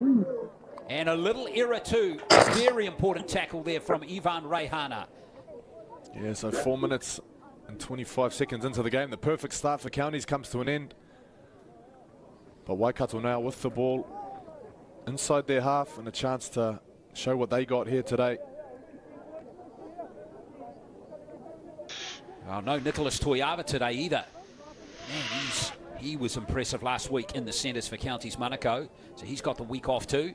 And a little error too. A very important tackle there from Ivan Reihana. Yeah, so 4 minutes and 25 seconds into the game. The perfect start for Counties comes to an end. But Waikato now with the ball inside their half and a chance to show what they got here today. Oh, no Nicholas Toiava today either. Man, he was impressive last week in the centres for Counties Manukau. So he's got the week off too.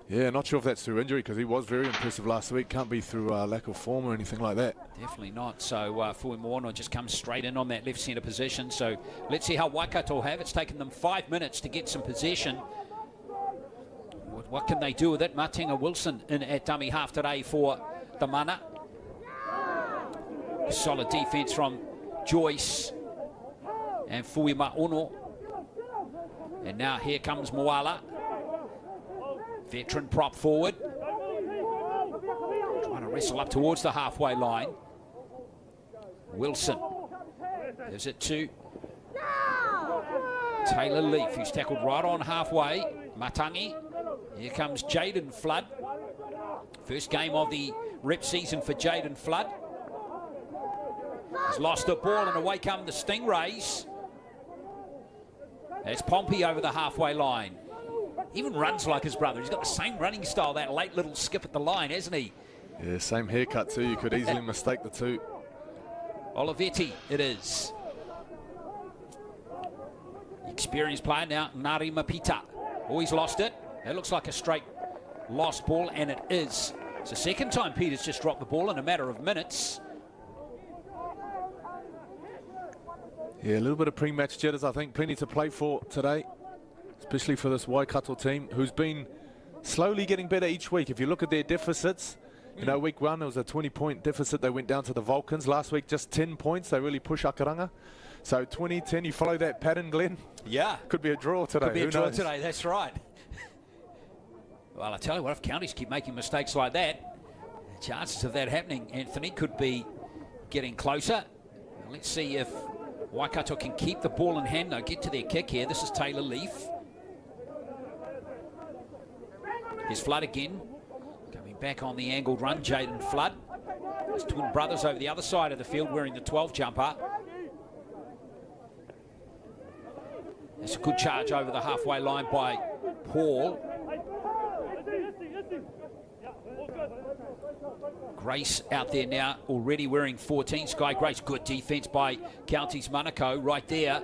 Yeah, not sure if that's through injury because he was very impressive last week. Can't be through lack of form or anything like that. Definitely not. So Fui Moana just comes straight in on that left centre position. So let's see how Waikato have. It's taken them 5 minutes to get some possession. What can they do with it? Martinga Wilson in at dummy half today for the Mana. Solid defence from Joyce and Fuima Ono. And now here comes Moala. Veteran prop forward. Trying to wrestle up towards the halfway line. Wilson. Gives it to Taylor Leaf, who's tackled right on halfway. Matangi. Here comes Jaden Flood. First game of the rep season for Jaden Flood. He's lost the ball and away come the Stingrays. There's Pompey over the halfway line. Even runs like his brother. He's got the same running style, that late little skip at the line, hasn't he? Yeah, same haircut too. You could easily mistake the two. Olivetti, it is. Experienced player now, Ngari Mapita. Always lost it. It looks like a straight lost ball, and it is. It's the second time Peter's just dropped the ball in a matter of minutes. Yeah, a little bit of pre-match jitters, I think. Plenty to play for today, especially for this Waikato team, who's been slowly getting better each week. If you look at their deficits, you know, week one, it was a 20-point deficit. They went down to the Vulcans. Last week, just 10 points. They really push Akaranga. So 20-10, you follow that pattern, Glenn? Yeah. Could be a draw today. Could be a draw today, that's right. Well, I tell you what, if counties keep making mistakes like that, the chances of that happening, Anthony, could be getting closer. Let's see if Waikato can keep the ball in hand. They'll get to their kick here. This is Taylor Leaf. Here's Flood again. Coming back on the angled run, Jaden Flood. His twin brothers over the other side of the field wearing the 12 jumper. It's a good charge over the halfway line by Paul. Grace out there now, already wearing 14. Sky Grace, good defence by Counties Manukau right there.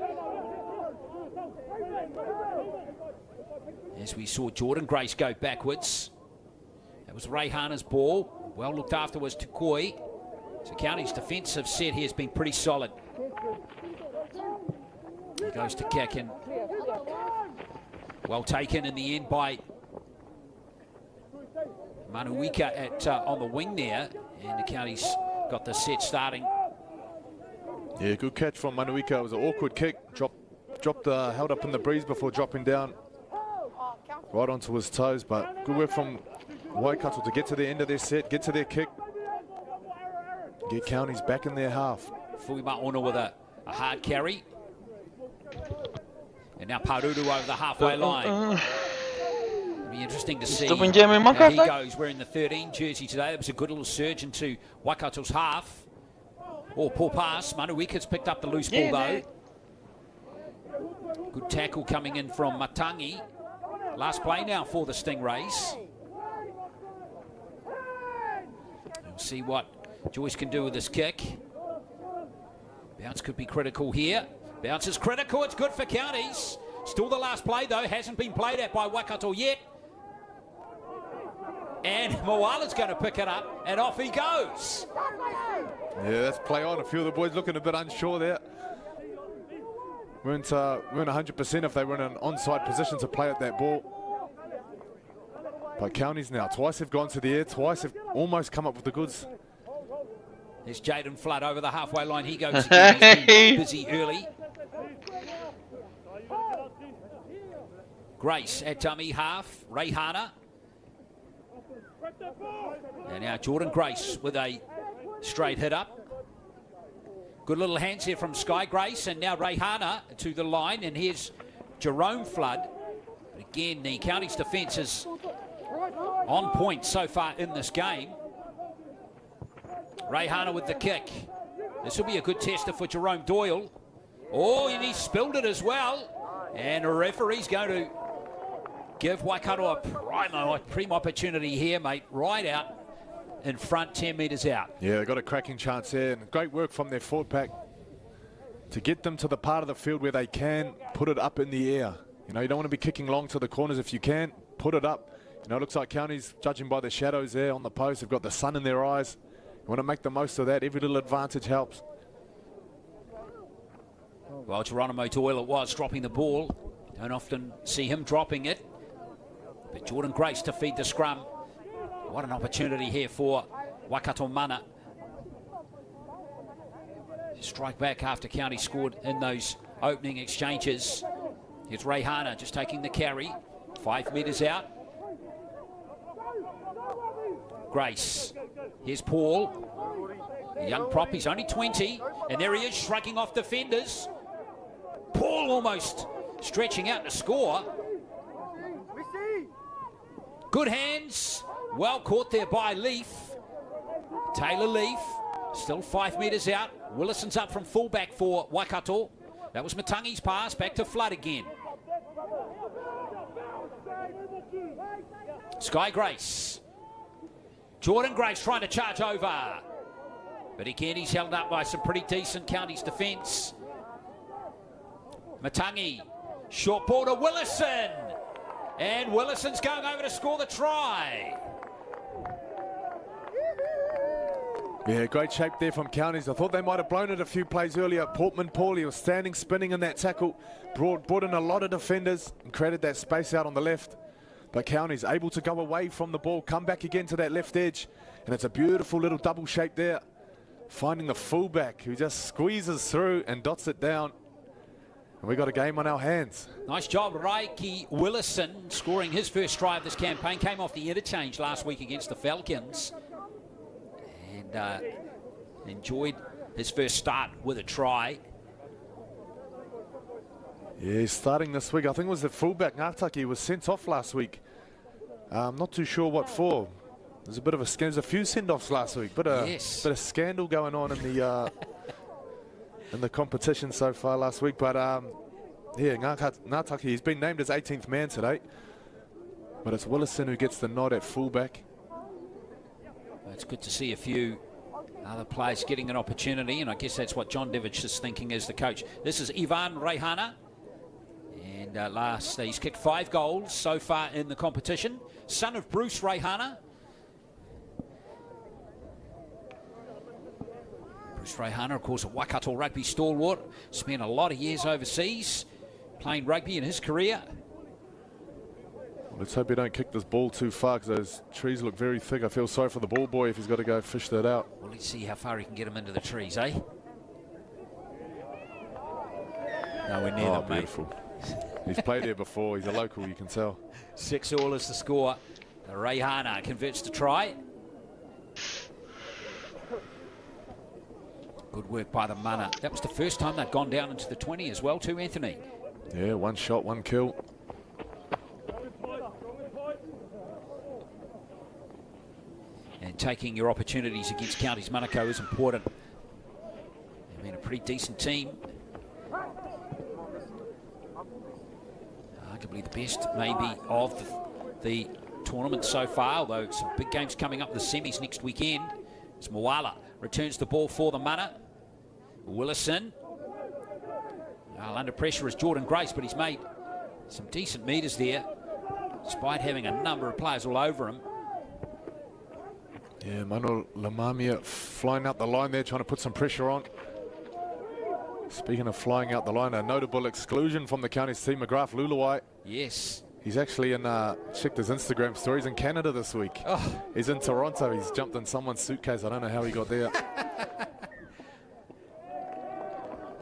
As we saw Jordan Grace go backwards. That was Reihana's ball. Well looked after was Tukoi. So Counties' defensive set here has been pretty solid. He goes to kick and well taken in the end by Manuika at on the wing there, and the Counties got the set starting. Yeah, good catch from Manuika. It was an awkward kick. Held up in the breeze before dropping down right onto his toes, but good work from Waikato to get to the end of their set, get to their kick, get Counties back in their half. Fuima Ono with a hard carry. And now Paruru over the halfway line. It'll be interesting to see how he goes wearing the 13 jersey today. That was a good little surge into Waikato's half. Oh, poor pass. Manuika's picked up the loose ball though. Good tackle coming in from Matangi. Last play now for the Stingrays. We'll see what Joyce can do with this kick. Bounce could be critical here. Bounce is critical. It's good for Counties. Still the last play though. Hasn't been played at by Waikato yet. And Moala's going to pick it up, and off he goes. Yeah, that's play on. A few of the boys looking a bit unsure there. Weren't 100% if they were in an onside position to play at that ball. But Counties now, twice have gone to the air, twice have almost come up with the goods. There's Jaden Flood over the halfway line. He goes again. He's been busy early. Grace at dummy half. Reihana. And now Jordan Grace with a straight hit up. Good little hands here from Sky Grace, and now Reihana to the line, and here's Jerome Flood. But Again, the Counties defence is on point so far in this game. Reihana with the kick. This will be a good tester for Jerome Doyle. Oh, and he spilled it as well. And the referee's going to give Waikato a prime opportunity here, mate. Right out in front, 10 metres out. Yeah, they've got a cracking chance there. And great work from their forward pack to get them to the part of the field where they can put it up in the air. You know, you don't want to be kicking long to the corners. If you can, put it up. You know, it looks like Counties, judging by the shadows there on the post, have got the sun in their eyes. You want to make the most of that. Every little advantage helps. Well, Geronimo Doyle it was dropping the ball. Don't often see him dropping it. But Jordan Grace to feed the scrum. What an opportunity here for Waikato Mana. Strike back after County scored in those opening exchanges. Here's Reihana just taking the carry. 5 metres out. Grace. Here's Paul. The young prop, he's only 20. And there he is, shrugging off defenders. Paul almost stretching out to score. Good hands. Well caught there by Leaf. Taylor Leaf. Still 5 metres out. Willison's up from fullback for Waikato. That was Matangi's pass. Back to Flood again. Sky Grace. Jordan Grace trying to charge over. But again, he's held up by some pretty decent Counties defence. Matangi. Short ball to Willison. And Willison's going over to score the try. Yeah, great shape there from Counties. I thought they might have blown it a few plays earlier. Portman Paul, he was standing, spinning in that tackle. Brought in a lot of defenders and created that space out on the left. But Counties able to go away from the ball, come back again to that left edge. And it's a beautiful little double shape there. Finding the fullback who just squeezes through and dots it down. And we got a game on our hands. Nice job, Raiki Willison, scoring his first try of this campaign. Came off the interchange last week against the Falcons. And enjoyed his first start with a try. Yeah, he's starting this week. I think it was the fullback, Ngātaki, was sent off last week. I'm not too sure what for. There's a bit of a scandal. There's a few send-offs last week. Bit of scandal going on in the in the competition so far last week. But yeah, Ngātaki, he's been named as 18th man today. But it's Willison who gets the nod at fullback. It's good to see a few other players getting an opportunity, and I guess that's what John Devich is thinking as the coach. This is Ivan Reihana, and he's kicked 5 goals so far in the competition. Son of Bruce Reihana. Bruce Reihana, of course, a Waikato rugby stalwart. Spent a lot of years overseas playing rugby in his career. Let's hope he don't kick this ball too far because those trees look very thick. I feel sorry for the ball boy if he's got to go fish that out. Well, let's see how far he can get him into the trees, eh? Nowhere near them, beautiful. He's played there before. He's a local, you can tell. 6-all is the score. Reihana converts to try. Good work by the Mana. That was the first time they'd gone down into the 20 as well too, Anthony. Yeah, 1 shot, 1 kill. And taking your opportunities against Counties Manukau is important. They've been a pretty decent team. Arguably the best, maybe, of the tournament so far, although some big games coming up, the semis next weekend. It's Moala returns the ball for the Mana. Willison. Well, under pressure is Jordan Grace, but he's made some decent metres there, despite having a number of players all over him. Yeah, Manu Lamamia flying out the line there, trying to put some pressure on. Speaking of flying out the line, a notable exclusion from the Counties team, McGrath Luluai. Yes. He's actually in, checked his Instagram stories in Canada this week. Oh. He's in Toronto. He's jumped in someone's suitcase. I don't know how he got there.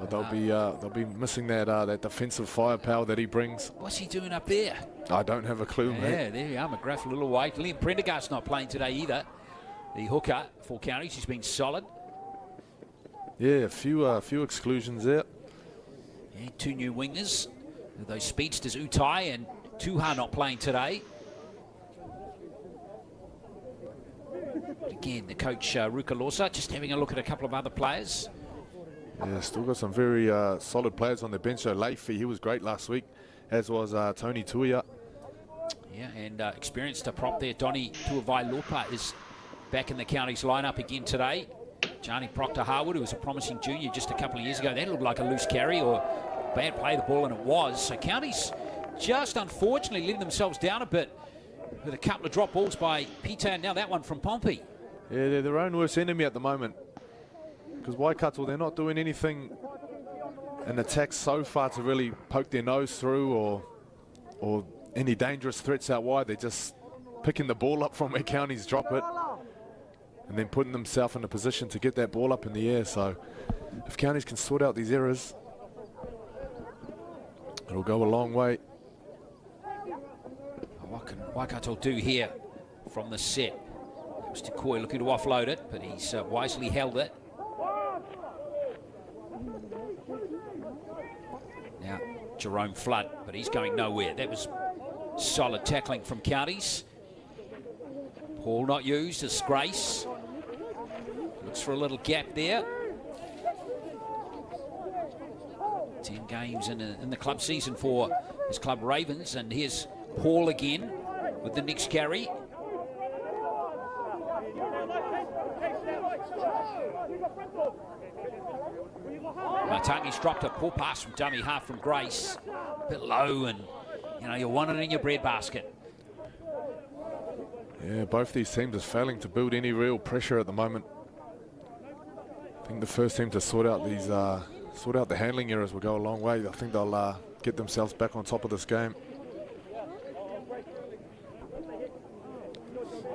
But they'll be missing that defensive firepower that he brings. What's he doing up there? I don't have a clue, mate. Yeah, there you are, McGrath Luluai. Liam Prendergast's not playing today either. The hooker for Counties, he's been solid. Yeah, a few exclusions there. Yeah, 2 new wingers. Those speedsters, Utai and Tuha not playing today. But again, the coach, Rukalosa, just having a look at a couple of other players. Yeah, still got some very solid players on the bench. So Leifi, he was great last week, as was Tony Tuia. Yeah, and experienced a prop there. Donny Tuavai-Lopa is back in the county's lineup again today. Johnny Proctor-Harwood, who was a promising junior just a couple of years ago. That looked like a loose carry or bad play of the ball, and it was. So county's just unfortunately letting themselves down a bit with a couple of drop balls by Peter, and now that one from Pompey. Yeah, they're their own worst enemy at the moment. Because Waikato, they're not doing anything in attack so far to really poke their nose through or any dangerous threats out wide. They're just picking the ball up from where counties drop it and then putting themselves in a position to get that ball up in the air. So if counties can sort out these errors, it'll go a long way. What can Waikato do here from the set? It was Tukoi looking to offload it, but he's wisely held it. Now Jerome Flood, but he's going nowhere. That was solid tackling from counties. Paul not used as Grace. Looks for a little gap there. 10 games in the club season for his club Ravens, and here's Paul again with the next carry. Matangi's dropped a poor pass from dummy half from Grace. A bit low, and you know, you want it in your breadbasket. Yeah, both these teams are failing to build any real pressure at the moment. I think the first team to sort out these sort out the handling errors will go a long way. I think they'll get themselves back on top of this game.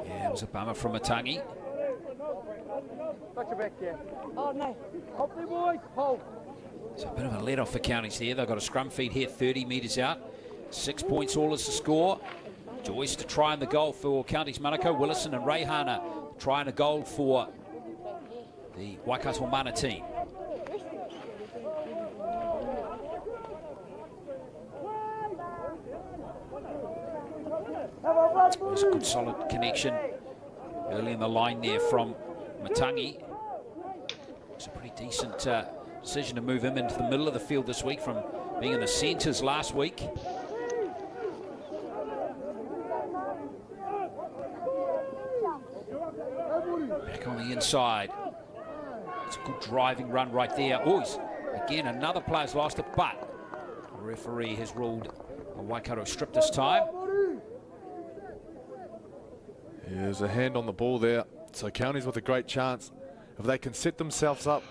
Yeah, it was a bummer from Matangi. It's a bit of a let off for counties there. They've got a scrum feed here 30 metres out. 6 points all is the score. Joyce to try in the goal for counties Manukau. Willison and Reihana trying a goal for the Waikato Mana team. There's a good solid connection early in the line there from Matangi. It's a pretty decent decision to move him into the middle of the field this week from being in the centres last week. Back on the inside. It's a good driving run right there. Oh, again, another player's lost it, but the referee has ruled a Waikato strip this time. Yeah, there's a hand on the ball there. So counties with a great chance. If they can set themselves up,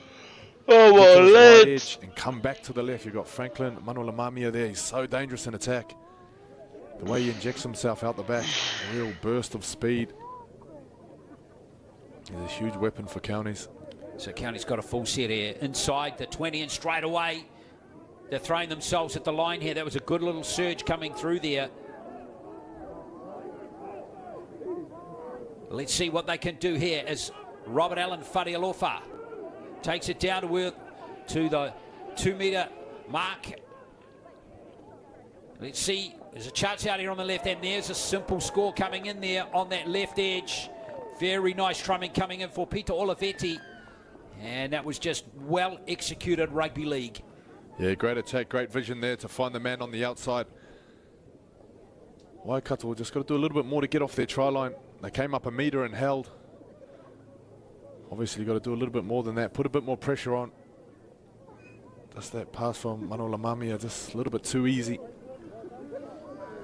right edge and come back to the left. You've got Franklin Manolamamia there. He's so dangerous in attack. The way he injects himself out the back, a real burst of speed. He's a huge weapon for counties. So counties got a full set here. Inside the 20 and straight away. They're throwing themselves at the line here. That was a good little surge coming through there. Let's see what they can do here as Robert Allen Farialofa takes it down to the 2 metre mark. Let's see, there's a chance out here on the left, and there's a simple score coming in there on that left edge. Very nice trumming coming in for Peter Olivetti, and that was just well executed rugby league. Yeah, great attack, great vision there to find the man on the outside. Waikato just got to do a little bit more to get off their try line. They came up a metre and held. Obviously, you've got to do a little bit more than that. Put a bit more pressure on. Just that pass from Manolamamia, just a little bit too easy.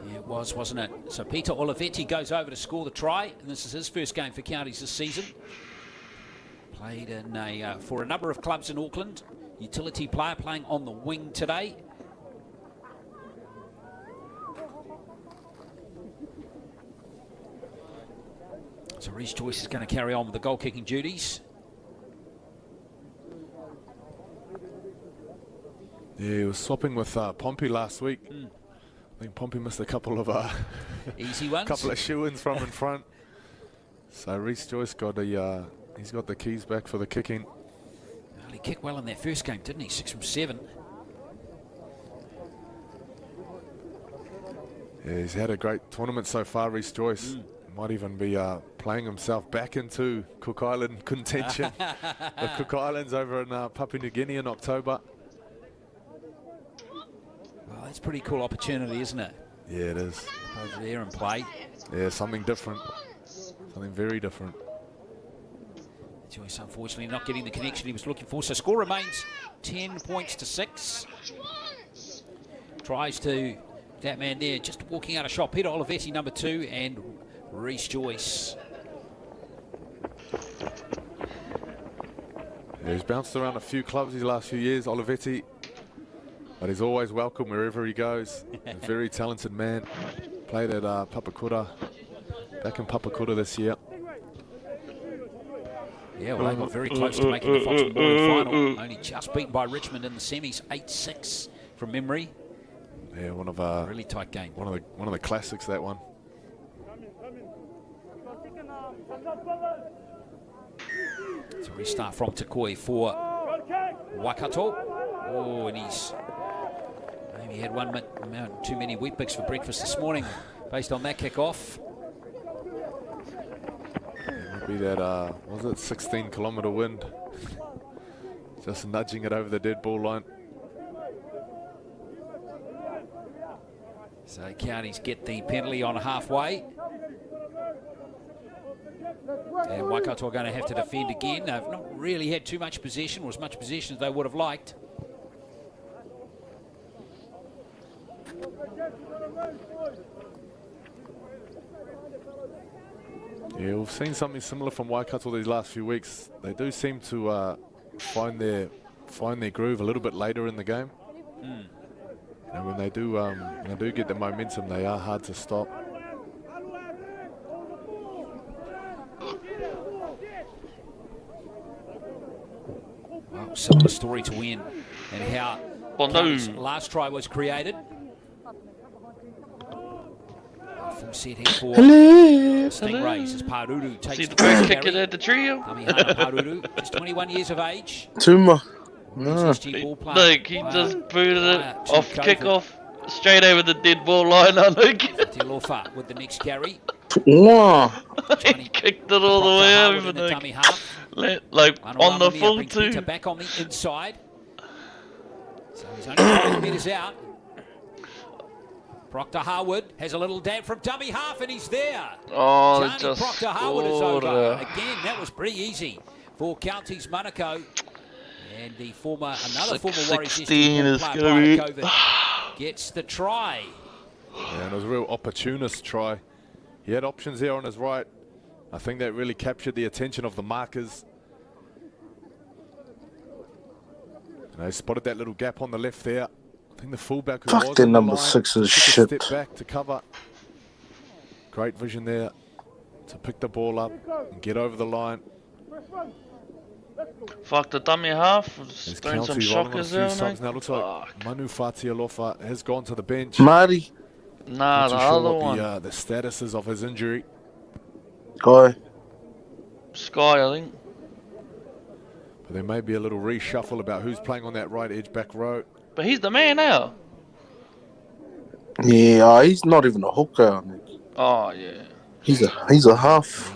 Yeah, it was, wasn't it? So Peter Olivetti goes over to score the try, and this is his first game for counties this season. Played in for a number of clubs in Auckland. Utility player playing on the wing today. So Reece Joyce is going to carry on with the goal-kicking duties. Yeah, he was swapping with Pompey last week. I think Pompey missed a couple of easy ones. Couple of shoe-ins from in front. So Reece Joyce got he's got the keys back for the kicking. Well, he kicked well in that first game, didn't he? 6 from 7. Yeah, he's had a great tournament so far, Reece Joyce. Might even be playing himself back into Cook Island contention. The Cook Islands over in Papua New Guinea in October. Well, that's a pretty cool opportunity, isn't it? Yeah, it is. Over there and play. Yeah, something different. Something very different. Joyce, unfortunately, not getting the connection he was looking for. So score remains 10 points to 6. Tries to that man there, just walking out of shot. Peter Olivetti, number 2, and Reece Joyce. Yeah, he's bounced around a few clubs these last few years, Olivetti. But he's always welcome wherever he goes. A very talented man. Played at Papakura, back in Papakura this year. Yeah, well, they got very close to making the Fox and Boy final. Only just beaten by Richmond in the semis, 8-6 from memory. Yeah, one of really tight game. One of the classics, that one. So restart from Takoi for Waikato. Oh, and he's maybe had too many Weet-Bix for breakfast this morning, based on that kick-off. Be that, was it 16-kilometre wind? Just nudging it over the dead ball line. So Counties get the penalty on halfway. And Waikato are going to have to defend again. They've not really had too much possession, or as much possession as they would have liked. Yeah, we've seen something similar from Waikato these last few weeks. They do seem to find their groove a little bit later in the game. And when they do get the momentum, they are hard to stop. Well, similar story to win and how Counties' last try was created. Full set here for Stingrays as Paruru takes the first kick at the trio. Tamihana Paruru is 21 years of age. Tuma. Look, he just booted it off kick-off straight over the dead ball line. Luke. Tilofa with the next carry. Wow. He kicked it all the way over. Like on the full two. Back on the inside. So he's only 5 metres out. Proctor Harwood has a little dab from dummy half, and he's there. Oh, Johnny just Proctor Harwood is over. Again, that was pretty easy for Counties Manukau. And the another former Warriors 16 is going to be... gets the try. Yeah, and it was a real opportunist try. He had options there on his right. I think that really captured the attention of the markers. And they spotted that little gap on the left there. I think the fullback who was Fucking number 6 is shit. Step back to cover. Great vision there to pick the ball up and get over the line. Fuck, the dummy half. There's Throwing some County rolling on a shockers few there, subs mate. now. Looks like Manu Fatialofa has gone to the bench. Marty. Nah, Not the too sure other what one. the status is of his injury. Guy. Sky, I think. But there may be a little reshuffle about who's playing on that right edge back row. But he's the man now. Yeah, he's not even a hooker. Oh, yeah. He's a half.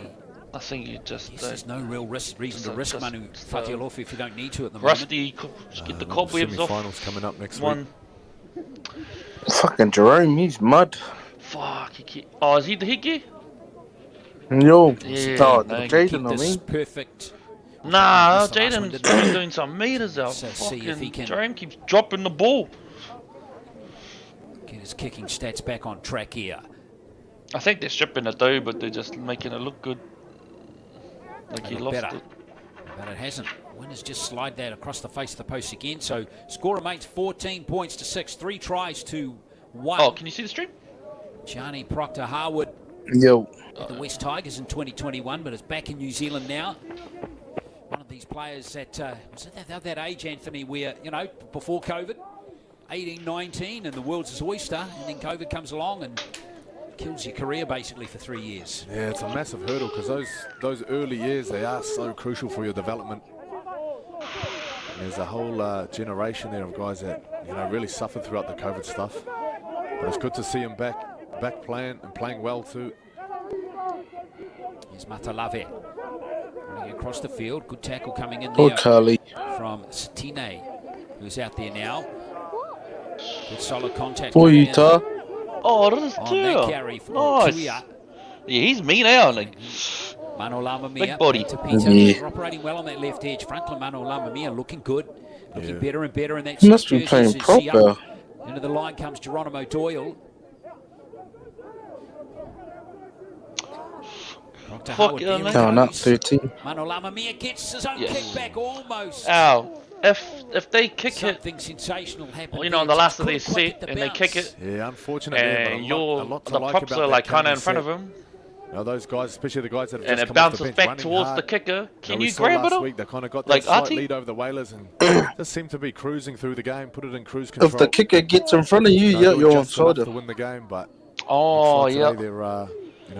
I think you just... There's no real reason to risk Manu Fatialofa if you don't need to at the Rusty, get the cobwebs off. Finals coming up next week. Fucking Jerome, he's mud. Fuck, oh, is he the hickey? Yo, Yeah, Jaden, I mean. Perfect. Nah, Missed the last one, Jaden's didn't been he? doing some meters out. So see if he can- Jerome keeps dropping the ball. Get his kicking stats back on track here. I think they're stripping it though, but they're just making it look good. Like he Look lost better. it. But it hasn't. Winners just slide that across the face of the post again. So score remains 14 points to 6. 3 tries to 1. Oh, can you see the stream? Gianni Proctor Harwood Yo. at the West Tigers in 2021, but is back in New Zealand now. One of these players that was at that age, Anthony, where, you know, before COVID, 18, 19, and the world's his oyster, and then COVID comes along and kills your career basically for 3 years. Yeah, it's a massive hurdle because those early years, they are so crucial for your development. And there's a whole generation there of guys that, you know, really suffered throughout the COVID stuff. But it's good to see him back back playing and playing well too. Here's Matalave running across the field. Good tackle coming in Oh, there Carly. from Satine, who's out there now. Good solid contact. For you, Ta. Oh, that is On that two. carry from Nice. Tuia. Yeah, he's mean out. Like, Mano Lamamia. big body. To Peter. Yeah. They're operating well on that left edge. Franklin Mano Lamamia looking good. Looking Yeah. better and better in that He must six be playing jersey as he proper. into the line comes Geronimo Doyle. Dr. Fuck Howard yeah, there man. Down up goes. 13. Mano Lamamia gets his own Yes. kickback almost. ow. If they kick it, Something sensational happened. you know, on there. the last Just of their couldn't quite set, get the and they kick bounce. it, Yeah, unfortunate there, but and a lot to the like props about are that like kind of in Counties front of set. him, Now those guys, especially the guys that have and just it come off the bounces bench back running towards hard. the kicker. Can we you saw grab it last all? week, they kind of got Like that slight Artie? lead over the Whalers and just seemed to be cruising through the game, put it in cruise control. If the kicker gets in front of you, Don't yeah, do it you're just enough onside. to win the game, but Oh looks like yeah. today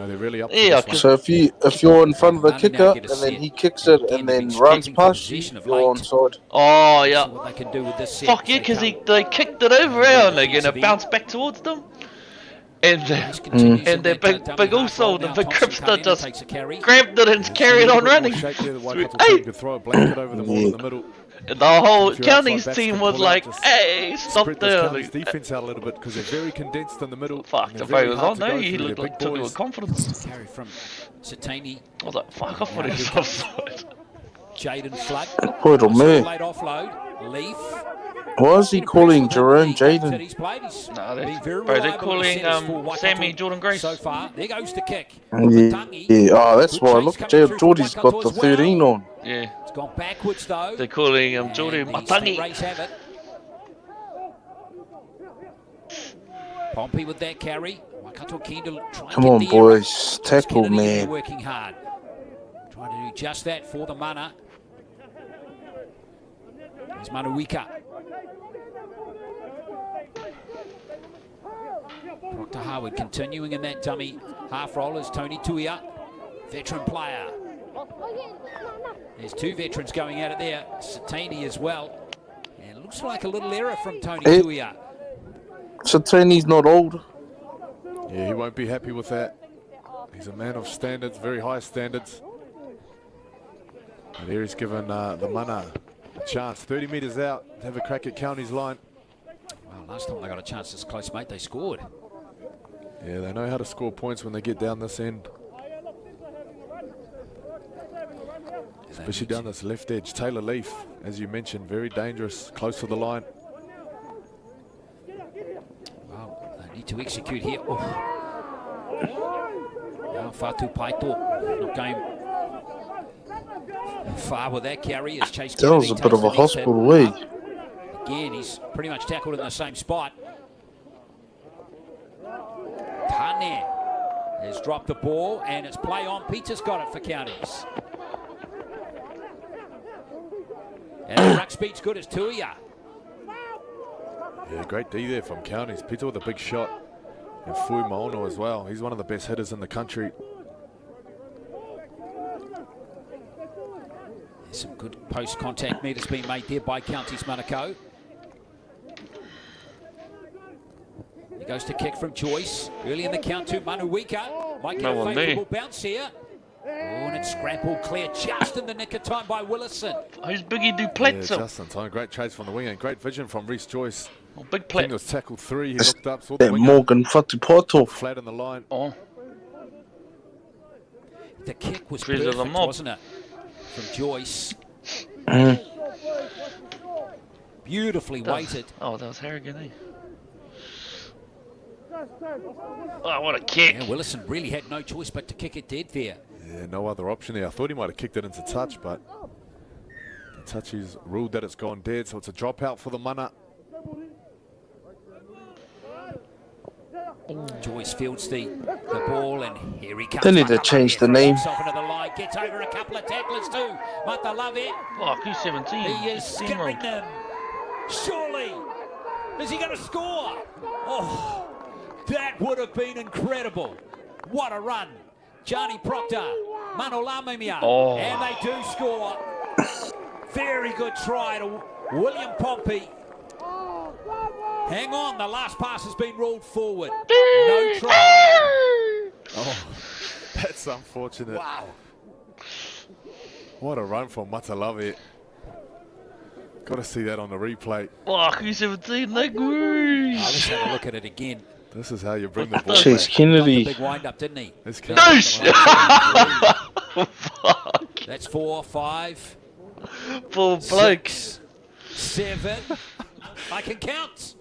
they're really up Yeah, for this So if you're in front of the Manu now kicker get a and then set. he kicks it Again, and they've then been runs keeping past you, possession of you're late. onside. Oh See yeah. what they can do with this set. Fuck yeah, They because come. they kicked it over out like, and it bounced back towards them, and Nice continues and in they're that, big, dummy big half roll also the now. big Thompson Cripster cut in, just takes a carry. grabbed it and carried on running. shape there, the Sweet. Waikato Hey, team could throw a blanket over them all in the middle. and the whole If your outside county's backs team can was pull out, like, just "Hey, stop Spread this there!" Counties Like, defense out a little bit because they're very condensed in the middle. fuck, and the they're very boy was hard on to there. go He through. looked They're like big took it boys. with confidence. Carry from Satini. I was like, "Fuck off with Now his here comes offside." Jaden Flood. Poor man. Late offload. Leaf. Why is he calling Jerome Jaden? He's played. He's Nah, been very bro, they're reliable in the calling centres for Waikato Sammy Jordan Grace. so far. There goes the kick. Yeah. Oh, that's Good why. chase Look, coming through from Geordie's got Waikato the as well. 13 on. Yeah, It's gone backwards though. they're calling Jordan And the State Matangi. Rays have it. Pompey with that carry. Waikato keen to try and Come get on, the boys. error. Tackle, Kennedy there man. working hard. Trying to do just that for the mana. There's Manuika. Dr. Howard continuing in that dummy half rollers. Tony Tuia, veteran player. There's two veterans going at it there. Satini as well. And it looks like a little error from Tony Tuia. Satini's not old. Yeah, he won't be happy with that. He's a man of standards, very high standards. And there he's given the mana a chance. 30 metres out to have a crack at County's line. Well, last time they got a chance this close, mate, they scored. Yeah, they know how to score points when they get down this end. Especially down this left edge. Taylor Leaf, as you mentioned, very dangerous, close to the line. Well, they need to execute here. Oh. Now Fatu Paito not going far with that carry as Chase That was a bit of a hospital way. Again, he's pretty much tackled in the same spot. Tane has dropped the ball and it's play on. Peter's got it for Counties. And the ruck speed's good as Tuia. Yeah, great D there from Counties. Peter with a big shot. And Fui Maono as well. He's one of the best hitters in the country. There's some good post-contact meters being made there by Counties Manukau. He goes to kick from Joyce. Early in the count to Manuika. Might get a favourable bounce here. Oh, and it's scrambled clear just in the nick of time by Willison. Who's Biggie Duplessis? Yeah, just in time. Great chase from the wing and great vision from Reece Joyce. Oh, big King play. was tackled 3. He looked up, saw the That winger Morgan Fatupoto. flat in the line. Oh, The kick was Freeze of the perfect, mob. wasn't it? From Joyce. Mm. Beautifully weighted. Oh, that was Harrigan, eh? Oh, what a kick. Yeah, Willison really had no choice but to kick it dead there. Yeah, no other option there. I thought he might have kicked it into touch, but the touch is ruled that it's gone dead, so it's a dropout for the mana. Joyce fields the ball and here he comes. They need to change the name. Himself into the line, gets over a couple of tacklers too. Matalave, Fuck, he's 17. he is scaring them. Surely, is he going to score? Oh, that would have been incredible. What a run. Johnny Proctor, Manolamimia, Oh. and they do score. Very good try to William Pompey. Hang on, the last pass has been ruled forward. No try. Oh, that's unfortunate. Wow. What a run from Matalavi. Got to see that on the replay. Fuck, who's 17? Like, whoosh. Let's have a look at it again. This is how you bring the ball Chase back. Got the Kennedy. big wind up, didn't he? This Fuck. That's 4, 5, Poor bloke. 6, 7. I can count.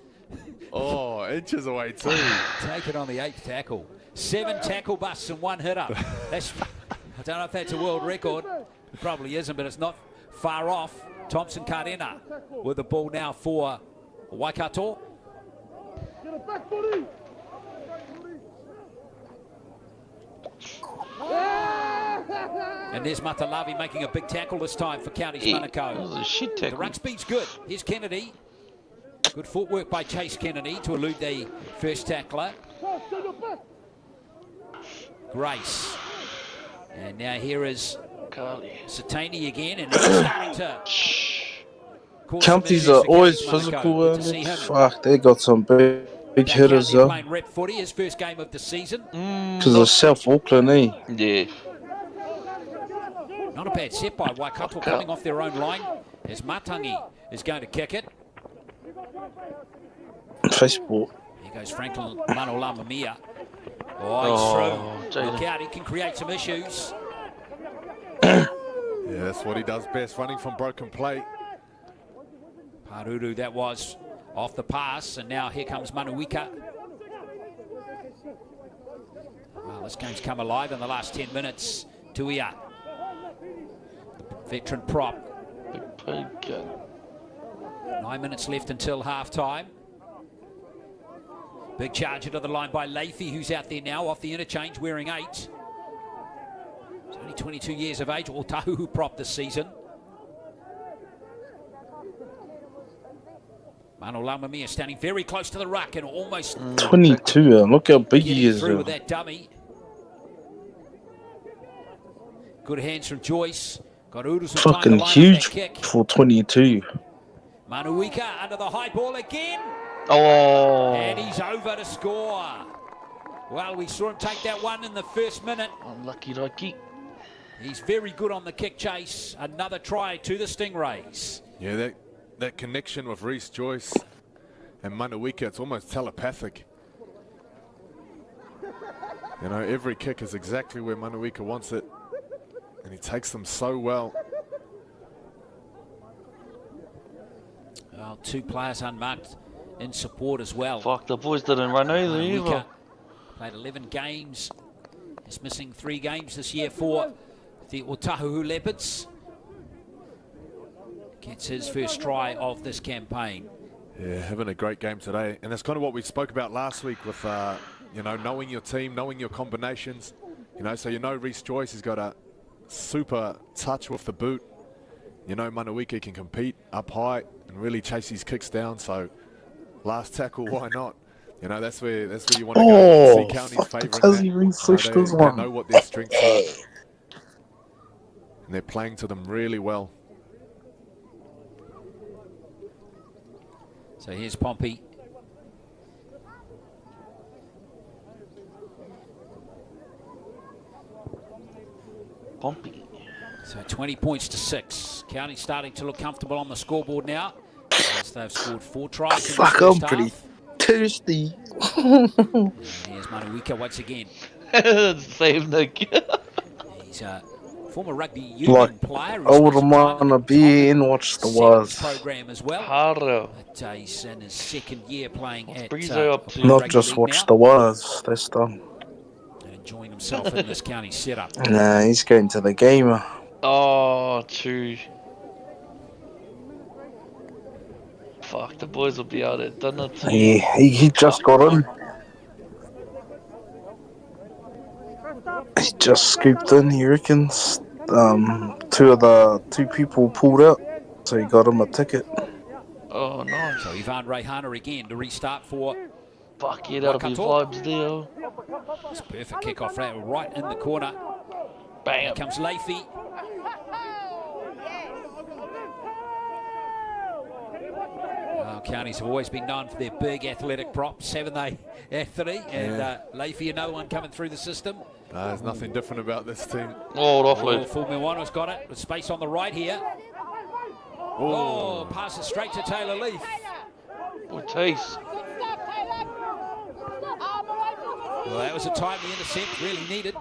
Oh, inches away too. Take it on the 8th tackle. 7 tackle busts and 1 hit up. That's, I don't know if that's a world record. It probably isn't, but it's not far off. Thompson Karena with the ball now for Waikato. And there's Matalavi making a big tackle this time for Counties That Manukau. was a shit The tackle. ruck speed's good. Here's Kennedy. Good footwork by Chase Kennedy to elude the first tackler. Grace. And now here is Carly. Satani again, and he's starting to... cause some Counties issues are for always Counties Manukau. physical, Good aren't to see they? him. Fuck, they got some big Back hitters out there though. playing rep footy, his first game of the season. Because of South Auckland, eh? Yeah. Not a bad set by Waikato coming off their own line as Matangi is going to kick it. Facebook. Here goes Franklin Manolamamia. Oh, he's through. Look out, he can create some issues. Yeah, that's what he does best, running from broken play. Paruru, that was off the pass, and now here comes Manuika. Well, this game's come alive in the last 10 minutes. Tuia, the veteran prop. Big gun. 9 minutes left until half-time. Big charge into the line by Leafy, who's out there now off the interchange wearing 8. He's only 22 years of age, or Tahuhu prop this season. Mano Lamamia standing very close to the ruck and almost 22, look how big he getting is. through with that dummy. Good hands from Joyce. Got Oodles with time to Fucking line up huge that kick. for 22. Manuika under the high ball again. Oh. And he's over to score. Well, we saw him take that one in the first minute. Unlucky Rocky. He's very good on the kick chase. Another try to the Stingrays. Yeah, that connection with Reece Joyce and Manuika, it's almost telepathic. You know, every kick is exactly where Manuika wants it, and he takes them so well. Well, 2 players unmarked in support as well. Fuck, the boys didn't run either. Manuika played 11 games. He's missing 3 games this year for the Otahuhu Leopards. Gets his first try of this campaign. Yeah, having a great game today. And that's kind of what we spoke about last week with, you know, knowing your team, knowing your combinations. You know, so you know Reece Joyce has got a super touch with the boot. You know Manuika can compete up high and really chase his kicks down. So last tackle, why not? You know, that's where you want to go. See County's favourite. He refreshed this one. They know what their strengths are. And they're playing to them really well. So here's Pompey. Pompey. So 20 points to 6. County starting to look comfortable on the scoreboard now, as they've scored 4 tries in Fuck, the I'm first pretty half. thirsty. And here's Manuika once again. Same Nick. He's a former rugby union Like, player. I wouldn't mind to be and watch the Waz. program as well. Harrow. But, he's in his 2nd year playing at Breezo up to- Not rugby just league watch now, the Waz. That's done. and enjoying himself in this county setup. Nah, he's going to the gamer. Oh, true. Fuck, the boys will be out at dinner too. Yeah, he just got in. He just scooped in, he reckons. 2 people pulled out, so he got him a ticket. Oh, nice. So Ivan Rehana again to restart for Fuck yeah, that'll be Waikato. vibes there. this perfect kickoff right in the corner. Here Bam. comes Leafy. Counties have always been known for their big athletic props, haven't they, Anthony? And Leafy, no one coming through the system. No, there's nothing different about this team. Oh, offload. Fulmiwano's got it, with space on the right here. Oh, passes straight to Taylor Leaf. Good taste. Well, that was a timely intercept, really needed.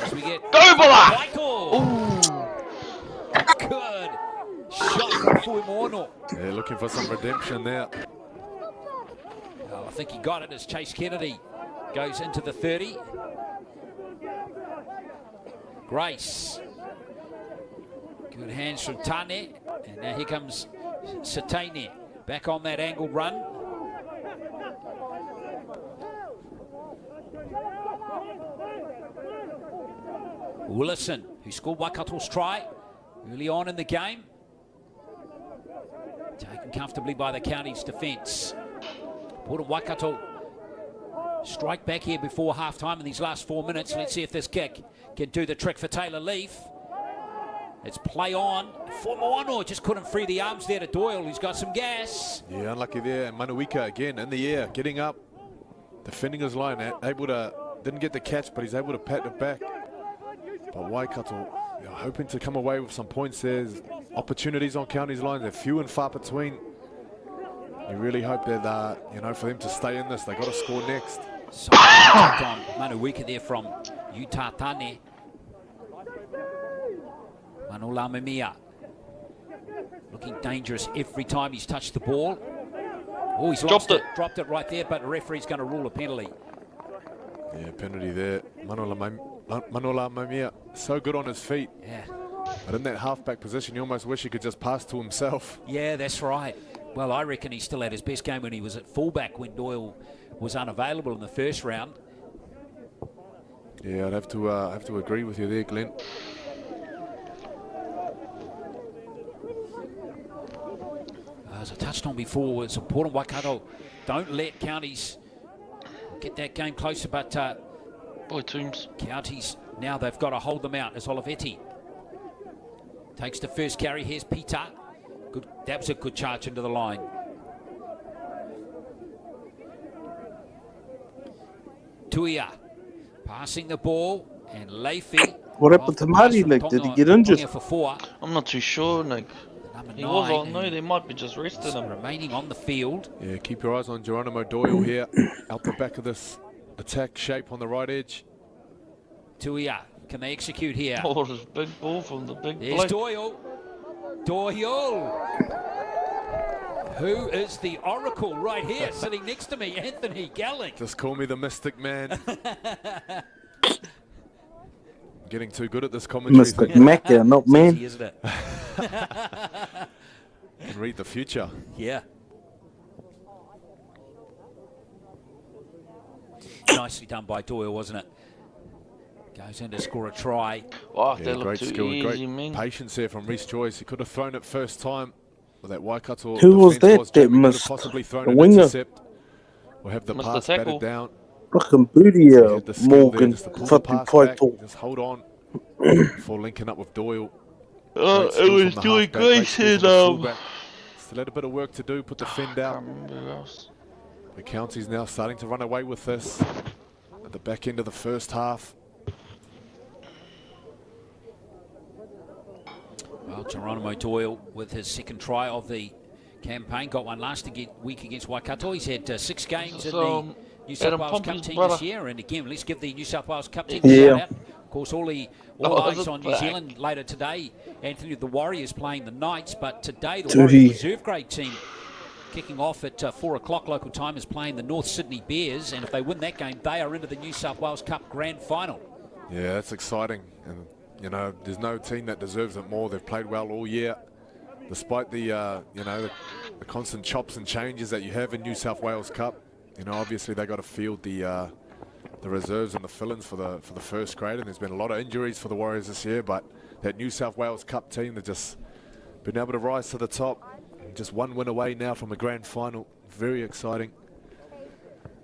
As we get Go, Bola! Michael! Good shot from Fulmiwano. Yeah, looking for some redemption there. Well, I think he got it as Chase Kennedy goes into the 30. Grace. Good hands from Tane. And now here comes Satane back on that angled run. Willison, who scored Waikato's try early on in the game. Taken comfortably by the Counties' defence. Port of Waikato strike back here before half-time in these last 4 minutes. Let's see if this kick can do the trick for Taylor Leaf. Let's play on. Fulmiwano just couldn't free the arms there to Doyle, who's got some gas. Yeah, unlucky there. And Manuika again in the air, getting up, defending his line, didn't get the catch, but he's able to pat it back. But Waikato, hoping to come away with some points. There's opportunities on Counties' lines. They're few and far between. You really hope that, for them to stay in this, they got to score next. So on Manuika there from Utah Tane. Manola Mimia looking dangerous every time he's touched the ball. Oh, he's dropped it right there, but the referee's going to rule a penalty. Yeah, penalty there. Manola Mimia, so good on his feet. Yeah. But in that halfback position, you almost wish he could just pass to himself. Yeah, that's right. Well, I reckon he still had his best game when he was at fullback when Doyle was unavailable in the first round. Yeah, I'd have to agree with you there, Glenn. As I touched on before, it's important Waikato don't let Counties get that game closer, but Boy, Toombs. Counties, now they've got to hold them out as Olivetti takes the first carry. Here's Peter. Good, that was a good charge into the line. Tuia passing the ball, and Leify. What happened to Marty, Nick? Did he get injured? For 4. I'm not too sure, Nick. He was on, no, they might be just resting him. Remaining on the field. Yeah, keep your eyes on Geronimo Doyle here, out the back of this attack shape on the right edge. Tuia, can they execute here? Oh, this big ball from the big There's bloke. Doyle. Doyle. Who is the oracle right here, sitting next to me, Anthony Gallick. Just call me the Mystic Man. Getting too good at this commentary. Mystic Mecca, not man. Easy, isn't it? Can read the future. Yeah. Nicely done by Doyle, wasn't it? Goes in to score a try. Oh, Yeah, they look great too skill and easy, great man. patience here from Reece Joyce. He could have thrown it first time. But that Waikato Who was defence that jammy, could have missed possibly thrown the an winger? intercept or have the Missed the pass tackle. batted down. Fucking booty, He had the skill there Morgan. just to pull the Fucking pass fight back, talk. just hold on before linking up with Doyle. Oh, Great skill it was from the doing halfback, great great skill in, from the fullback. Still had a bit of work to do, put the fend I out. can't remember who else. The Counties now starting to run away with this at the back end of the first half. Well, Geronimo Doyle with his second try of the campaign. Got one last week against Waikato. He's had 6 games in the New South Adam Wales Cup Pompey's team brother. this year. And again, let's give the New South Wales Cup team Yeah. a shout out. Of course, all is eyes it on New back? Zealand later today. Anthony, the Warriors playing the Knights, but today the Toohey. Warriors reserve grade team kicking off at 4 o'clock local time is playing the North Sydney Bears. And if they win that game, they are into the New South Wales Cup Grand Final. Yeah, that's exciting. And, you know, there's no team that deserves it more. They've played well all year. Despite the, the constant chops and changes that you have in New South Wales Cup, obviously they got to field the reserves and the fill-ins for the first grade, and there's been a lot of injuries for the Warriors this year. But that New South Wales Cup team, they've just been able to rise to the top. Just one win away now from a grand final. Very exciting.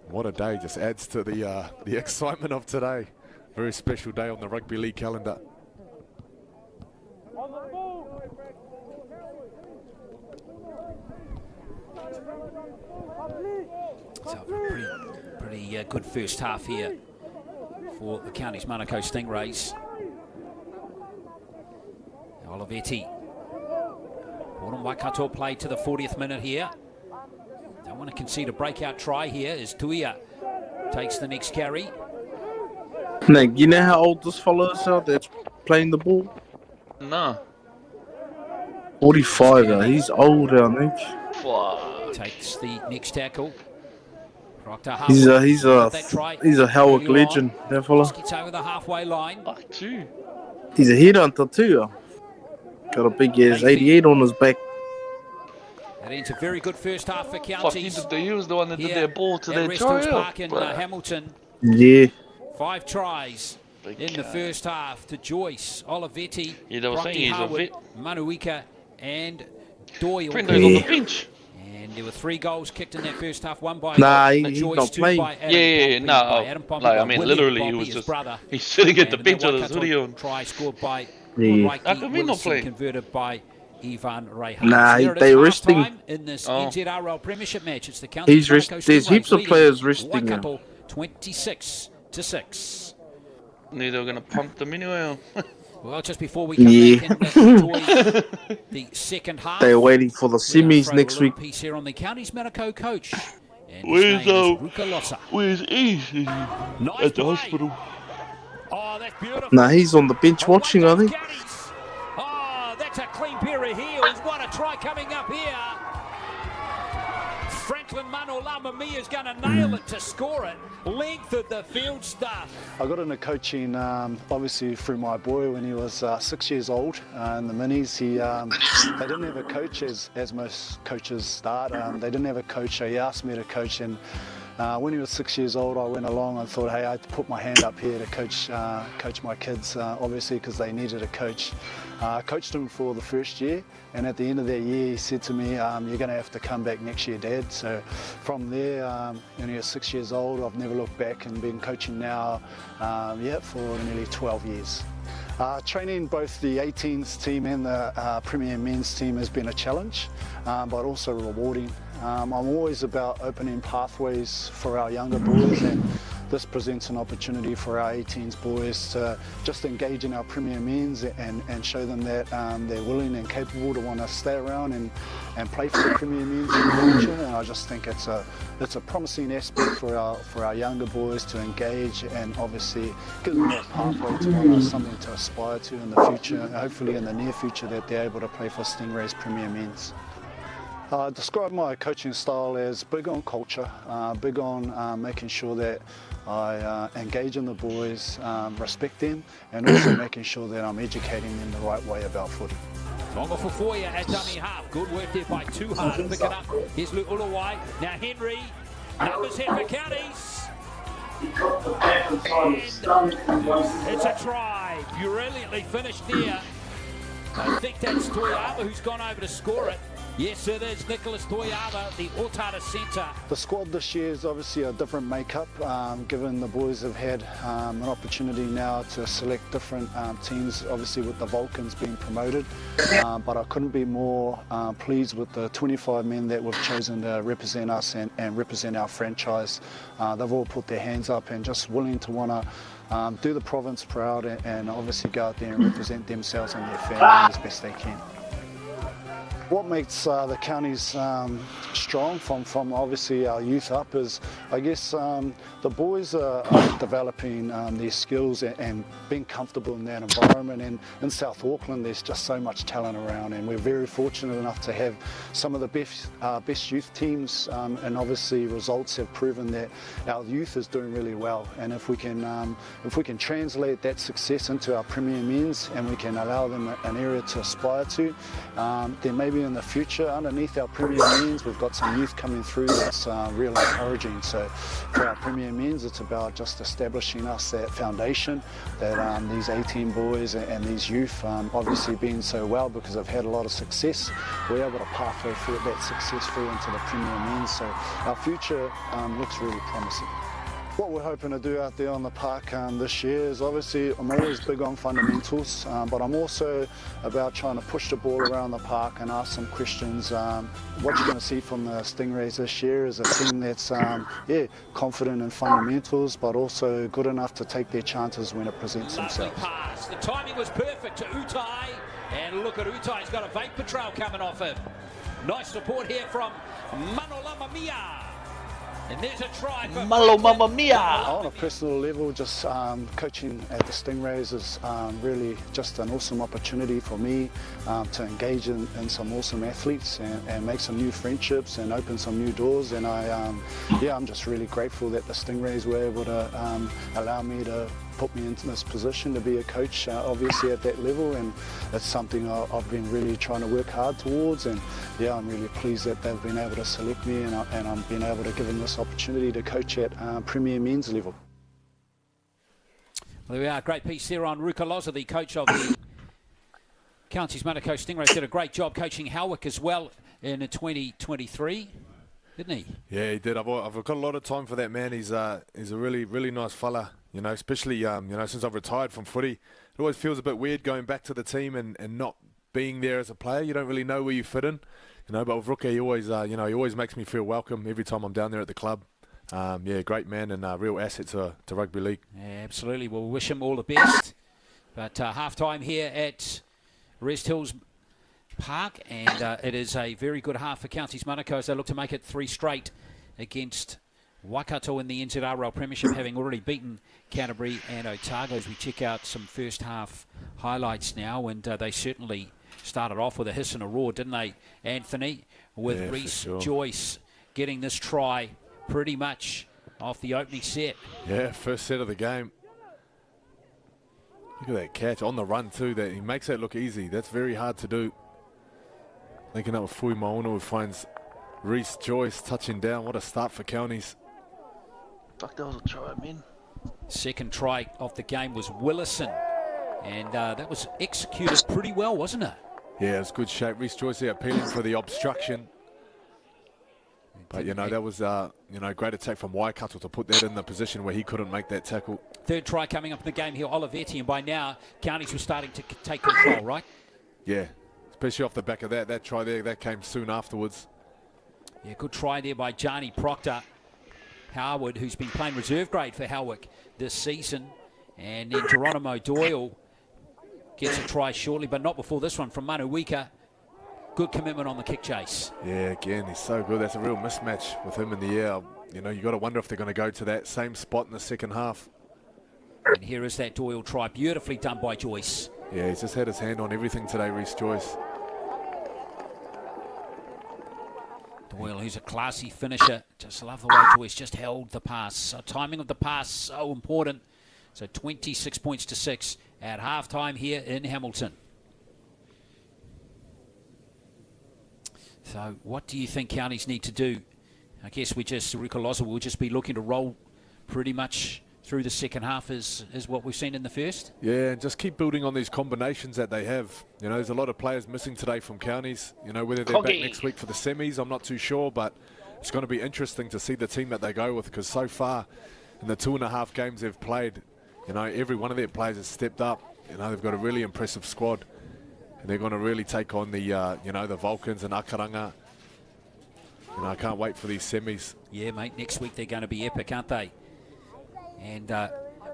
What a day! Just adds to the excitement of today. Very special day on the rugby league calendar. Pretty good first half here for the Counties Manukau Stingrays. Olivetti. Port Waikato played to the 40th minute here. Don't want to concede a breakout try here as Tuia takes the next carry. Nick, you know how old this fellow is out that's playing the ball? No. 45, he's old, Nick. Fuck. Takes the next tackle. He's a Howard legend, that fella. Gets over the halfway line. Fuck too. He's a headhunter too. Got a big ass 88 on his back. That ends a very good first half for Counties. Fuck, he was the one that did their ball to their Restall's try. Park in Hamilton. Yeah. 5 tries in the first half to Joyce, Olivetti, Rocky Howard, Manuika and Doyle. Prendo's on the bench. And there were 3 goals kicked in that first half. One by he's Joyce, not 2 playing. by Adam Pompey, I mean, William literally, Pompey, he was his just brother. he's sitting at the And bench that on his Waikato video. Try scored by Yeah. How come he not playing? Converted by Ivan Rehan. They resting. In this NZRL Premiership match. It's the Counties There's heaps of players resting. Waikato 26-6. Knew they were going to pump them anyway. Well, just before we come back and enjoy the second half, they're waiting for the semis next week. Piece here on the Counties Manukau coach. And Where's Easy? Nice at the hospital? Oh, that's beautiful. Nah, he's on the bench watching, I think. Oh, that's a clean pair of heels. What a try coming up here. Franklin Manolama is going to nail it to score it. Length of the field stuff. I got into coaching obviously through my boy when he was 6 years old in the minis. They didn't have a coach as most coaches start. They didn't have a coach, so he asked me to coach, and when he was 6 years old, I went along and thought, hey, I'd put my hand up here to coach my kids, obviously because they needed a coach. I coached him for the first year, and at the end of that year he said to me, you're going to have to come back next year, Dad. So from there, when he was 6 years old, I've never looked back and been coaching now for nearly 12 years. Training both the 18s team and the Premier Men's team has been a challenge, but also rewarding. I'm always about opening pathways for our younger boys, and this presents an opportunity for our 18s boys to just engage in our Premier Men's and show them that they're willing and capable to want to stay around and play for the Premier Men's in the future. And I just think it's a promising aspect for our younger boys to engage, and obviously give them a pathway to want something to aspire to in the future, and hopefully in the near future that they're able to play for Stingrays Premier Men's. I describe my coaching style as big on culture, big on making sure that I engage in the boys, respect them, and also making sure that I'm educating them the right way about footy. Longer for Foya at dummy half. Good work there by Tuhar to pick it up. Here's Luke Ulawai. Now Henry. Numbers hit for Counties. And it's a try. Brilliantly finished there. I think that's Toyama who's gone over to score it. Yes, it is Nicholas Toyama, the Otara centre. The squad this year is obviously a different makeup, given the boys have had an opportunity now to select different teams, obviously with the Vulcans being promoted. But I couldn't be more pleased with the 25 men that we've chosen to represent us and represent our franchise. They've all put their hands up and just willing to want to do the province proud and obviously go out there and represent themselves and their family as best they can. What makes the counties strong from obviously our youth up is, I guess, the boys are developing their skills and being comfortable in that environment. And in South Auckland, there's just so much talent around, and we're very fortunate enough to have some of the best youth teams. And obviously, results have proven that our youth is doing really well. And if we can translate that success into our Premier Men's, and we can allow them an area to aspire to, then maybe in the future, underneath our Premier Men's, we've got some youth coming through that's really encouraging. So for our Premier Men's, it's about just establishing us that foundation that these 18 boys and these youth, obviously being so well because they've had a lot of success, we're able to pathway that success through into the Premier Men's. So our future looks really promising. What we're hoping to do out there on the park this year is obviously I'm always big on fundamentals, but I'm also about trying to push the ball around the park and ask some questions. What you're going to see from the Stingrays this year is a team that's confident in fundamentals, but also good enough to take their chances when it presents themselves. Pass. The timing was perfect to Utai, and look at Utai. He's got a vapor trail coming off him. Nice support here from Manolama Mia. And there's a try for Malo Mamma Mia! On a personal level, just coaching at the Stingrays is really just an awesome opportunity for me to engage in some awesome athletes and make some new friendships and open some new doors. And I'm just really grateful that the Stingrays were able to allow me to put me into this position to be a coach, obviously at that level, and it's something I've been really trying to work hard towards. And I'm really pleased that they've been able to select me, and I'm being able to give them this opportunity to coach at Premier Men's level. Well, there we are. Great piece there on Rukaloza, the coach of the Counties Manukau Stingrays. Did a great job coaching Howick as well in 2023, didn't he? Yeah, he did. I've got a lot of time for that man. He's a really, really nice fella. You know, especially, since I've retired from footy, it always feels a bit weird going back to the team and not being there as a player. You don't really know where you fit in, but with Ruka, he always makes me feel welcome every time I'm down there at the club. Great man and a real asset to rugby league. Yeah, absolutely. We'll wish him all the best. But half-time here at Rest Hills Park, and it is a very good half for Counties Manukau as they look to make it 3 straight against Waikato in the NZRL Premiership, having already beaten Canterbury and Otago. As we check out some first half highlights now, and they certainly started off with a hiss and a roar, didn't they, Anthony? With Reece Joyce getting this try pretty much off the opening set. Yeah, first set of the game. Look at that catch on the run too. That he makes that look easy. That's very hard to do. Linking up with Fui Mauna, who finds Reece Joyce touching down. What a start for Counties. Fuck, that was a try, man. Second try of the game was Willison, and that was executed pretty well, wasn't it? Yeah, it was good shape. Reece Joyce there appealing for the obstruction. But, that was, great attack from Waikato to put that in the position where he couldn't make that tackle. Third try coming up in the game here, Olivetti, and by now, Counties were starting to take control, right? Yeah, especially off the back of that try there, that came soon afterwards. Yeah, good try there by Johnny Proctor. Howard, who's been playing reserve grade for Howick this season. And then Geronimo Doyle gets a try shortly, but not before this one from Manuika. Good commitment on the kick chase. Yeah, again, he's so good. That's a real mismatch with him in the air. You got to wonder if they're going to go to that same spot in the second half. And here is that Doyle try. Beautifully done by Joyce. Yeah, he's just had his hand on everything today, Reece Joyce. Doyle, who's a classy finisher. Just love the way Joyce just held the pass. So timing of the pass, so important. So 26 points to 6 at halftime here in Hamilton. So what do you think Counties need to do? I guess Rukaloza will just be looking to roll pretty much through the second half is what we've seen in the first. Yeah, and just keep building on these combinations that they have. There's a lot of players missing today from Counties. Whether they're back next week for the semis, I'm not too sure, but it's going to be interesting to see the team that they go with, because so far in the 2.5 games they've played, every one of their players has stepped up. They've got a really impressive squad, and they're going to really take on the, the Vulcans and Akaranga. I can't wait for these semis. Yeah, mate, next week they're going to be epic, aren't they? And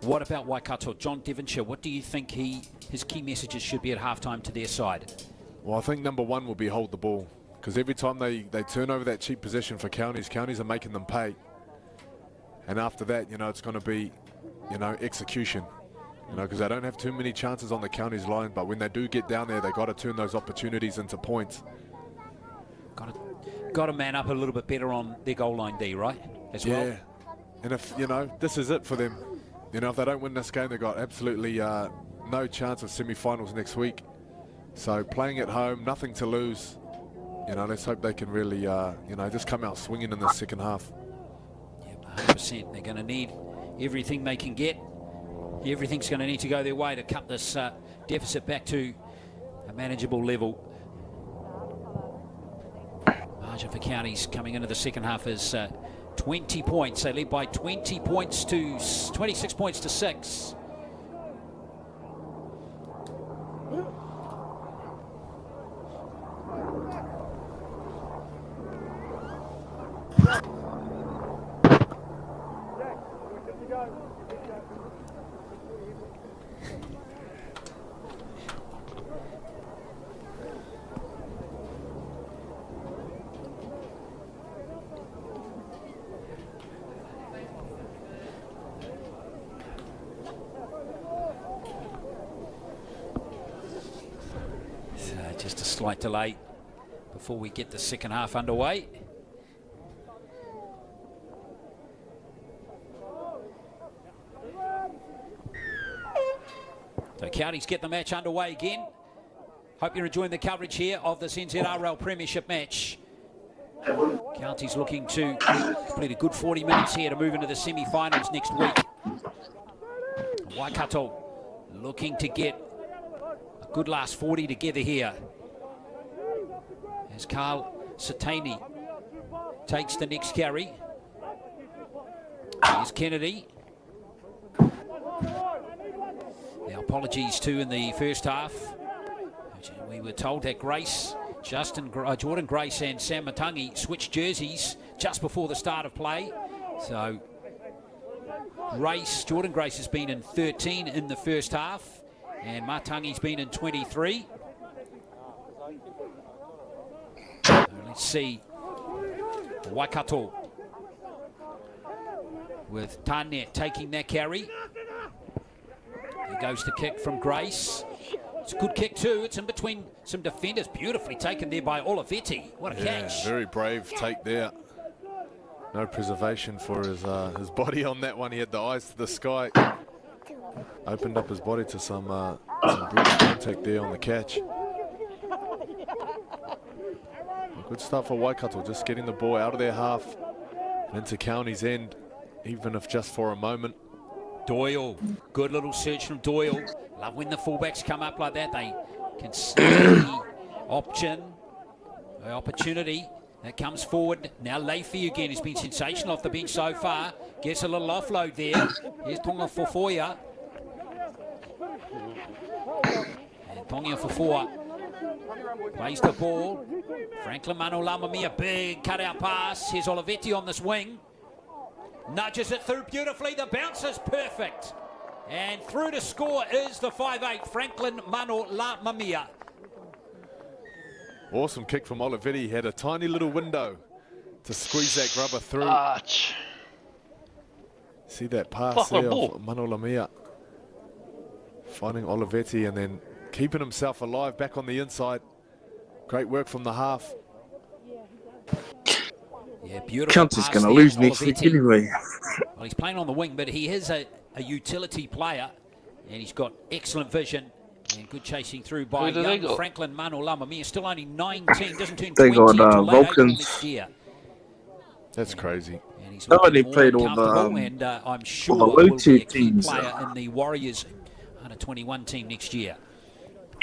what about Waikato? John Devonshire, what do you think his key messages should be at halftime to their side? Well, I think number one will be hold the ball, because every time they turn over that cheap possession for Counties are making them pay. And after that, it's going to be, execution. Because they don't have too many chances on the Counties line, but when they do get down there, they got to turn those opportunities into points. Got to man up a little bit better on their goal line D, right? As well. Yeah. And if, this is it for them. If they don't win this game, they've got absolutely no chance of semi-finals next week. So playing at home, nothing to lose. Let's hope they can really, just come out swinging in the second half. Yeah, 100%. They're going to need everything they can get. Everything's going to need to go their way to cut this deficit back to a manageable level. Margin for Counties coming into the second half is 20 points. They lead by 26 points to 6. Just a slight delay before we get the second half underway. So Counties get the match underway again. Hope you're enjoying the coverage here of this NZRL Premiership match. Counties looking to complete a good 40 minutes here to move into the semi-finals next week. Waikato looking to get a good last 40 together here. As Carl Satani takes the next carry. Here's Kennedy. Now apologies too in the first half. We were told that Jordan Grace and Sam Matangi switched jerseys just before the start of play. So Jordan Grace has been in 13 in the first half and Matangi's been in 23. So let's see Waikato with Tanet taking that carry. Here goes the kick from Grace. It's a good kick too. It's in between some defenders. Beautifully taken there by Olivetti. What a catch. Very brave take there. No preservation for his body on that one. He had the eyes to the sky. Opened up his body to some brutal contact there on the catch. Good stuff for Waikato, just getting the ball out of their half and into County's end, even if just for a moment. Doyle, good little search from Doyle. Love when the fullbacks come up like that. They can see the opportunity that comes forward. Now Leafy again has been sensational off the bench so far. Gets a little offload there. Here's Tonga Fofoya. And Tonga Fofoa plays the ball. Franklin Mano Lamamia, big cutout pass. Here's Olivetti on this wing. Nudges it through beautifully. The bounce is perfect. And through to score is the 5'8", Franklin Mano Lamamia. Awesome kick from Olivetti. He had a tiny little window to squeeze that grubber through. Arch. See that pass there of Mano Lamamia. Finding Olivetti and then keeping himself alive back on the inside. Great work from the half. Yeah, beautiful. County's going to lose next week anyway. Well, he's playing on the wing, but he is a utility player, and he's got excellent vision and good chasing through by young Franklin Mano Lamamia. Still only 19, doesn't turn 20 until late April next year. That's crazy. And he's only played all the and I'm sure all the will be a key teams, player in the Warriors under-21 team next year.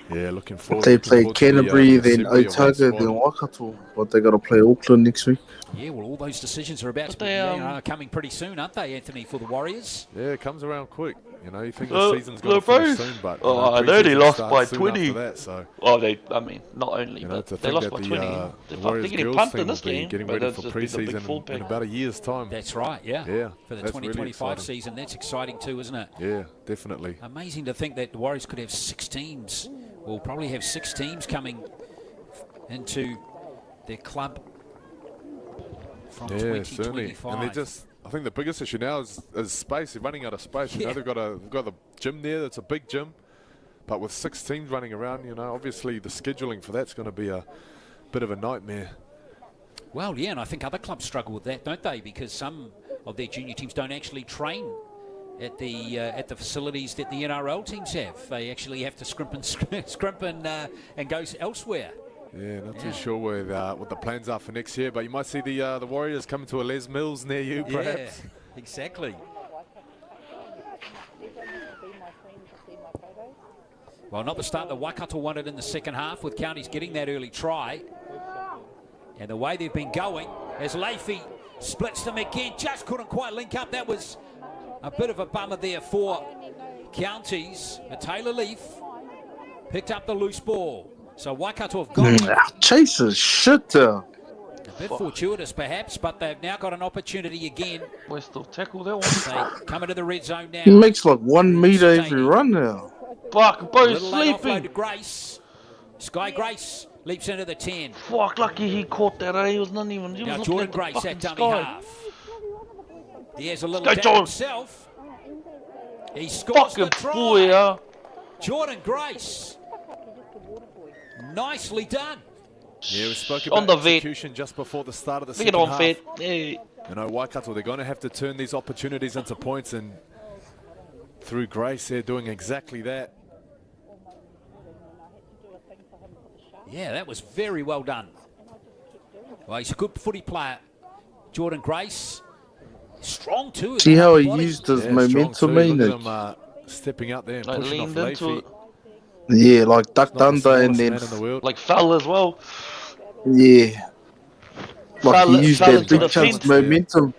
Yeah, looking forward. They play Canterbury, then Otago, then Waikato. But they got to play Auckland next week. Yeah, well, all those decisions are about to be coming pretty soon, aren't they, Anthony, for the Warriors? Yeah, it comes around quick. You know, you think the season's going to finish soon, but they only lost by 20. That, so. Well, I mean, not only, but they lost by 20. The Warriors girls team will be getting ready for pre-season in about a year's time. That's right, yeah. Yeah, for the 2025 season, that's exciting too, isn't it? Yeah, definitely. Amazing to think that the Warriors could have 6 teams. We'll probably have 6 teams coming into their club from 2025. And they're just, I think the biggest issue now is space. They're running out of space. You know, they've got the gym there. That's a big gym, but with 6 teams running around, you know, obviously the scheduling for that's going to be a bit of a nightmare. Well, yeah, and I think other clubs struggle with that, don't they? Because some of their junior teams don't actually train at the facilities that the NRL teams have. They actually have to scrimp and go elsewhere. Yeah, not too sure what the plans are for next year, but you might see the Warriors coming to a Les Mills near you, perhaps. Yeah, exactly. Well, not the start that Waikato wanted in the second half, with Counties getting that early try. And the way they've been going, as Leafy Splits them again, just couldn't quite link up. That was a bit of a bummer there for Counties. But Taylor Leaf picked up the loose ball. So Waikato have got it. Chase is shit there. A bit fortuitous perhaps, but they've now got an opportunity again. West of tackle that one. They come into the red zone now. He makes like 1 meter every run now. Fuck, both Little late offload sleeping. to Grace. Sky Grace leaps into the 10. Fuck, lucky he caught that. He was not even. He was Now looking Jordan at the Grace fucking at dummy sky. half. He has a little Go, doubt Jordan. himself. He scores Fucking the try. boy, huh? Jordan Grace. Nicely done. Yeah, we spoke On about the vet. execution just before the start of the Bring it second on, half. Fed. Yeah. You know, Waikato, they're going to have to turn these opportunities into points, and through Grace, they're doing exactly that. Yeah, that was very well done. Well, he's a good footy player. Jordan Grace. Strong too. See how he Body. used his Yeah, momentum, strong too. ain't Look it? at him stepping out there and Like pushing off leaned into Leafy. it. Yeah, like ducked Not the under and smallest then, man in the world. Like fell as well. yeah. Like he used fell that into the big chance fence. momentum.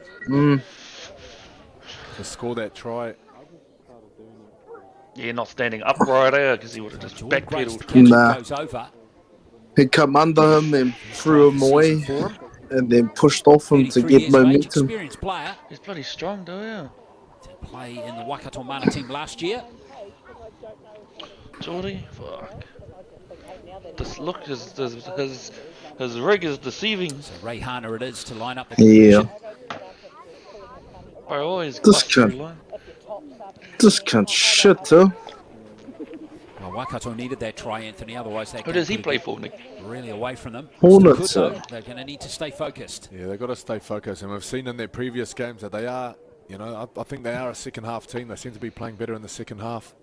To score that try. Yeah, not standing upright there because he would have just Jordan Grace, the backpedaled. captain, Nah. goes over. He come under him, then threw him away, For him. and then pushed off him to 33 get years of age, momentum. experienced player. He's bloody strong, though, yeah. To play in the Waikato Mana team last year. Geordie, fuck. This look, his rig is deceiving. So Ray Hana it is to line up the Yeah. conversion. Bro, always This cluster cunt. line. This cunt shit, huh? Well, Waikato needed that try, Anthony, otherwise that Who game does he could play get for, Nick? really away from them. Hornets, Still could, though. They're going to need to stay focused. Yeah, they've got to stay focused, and we've seen in their previous games that they are, you know, I think they are a second half team. They seem to be playing better in the second half.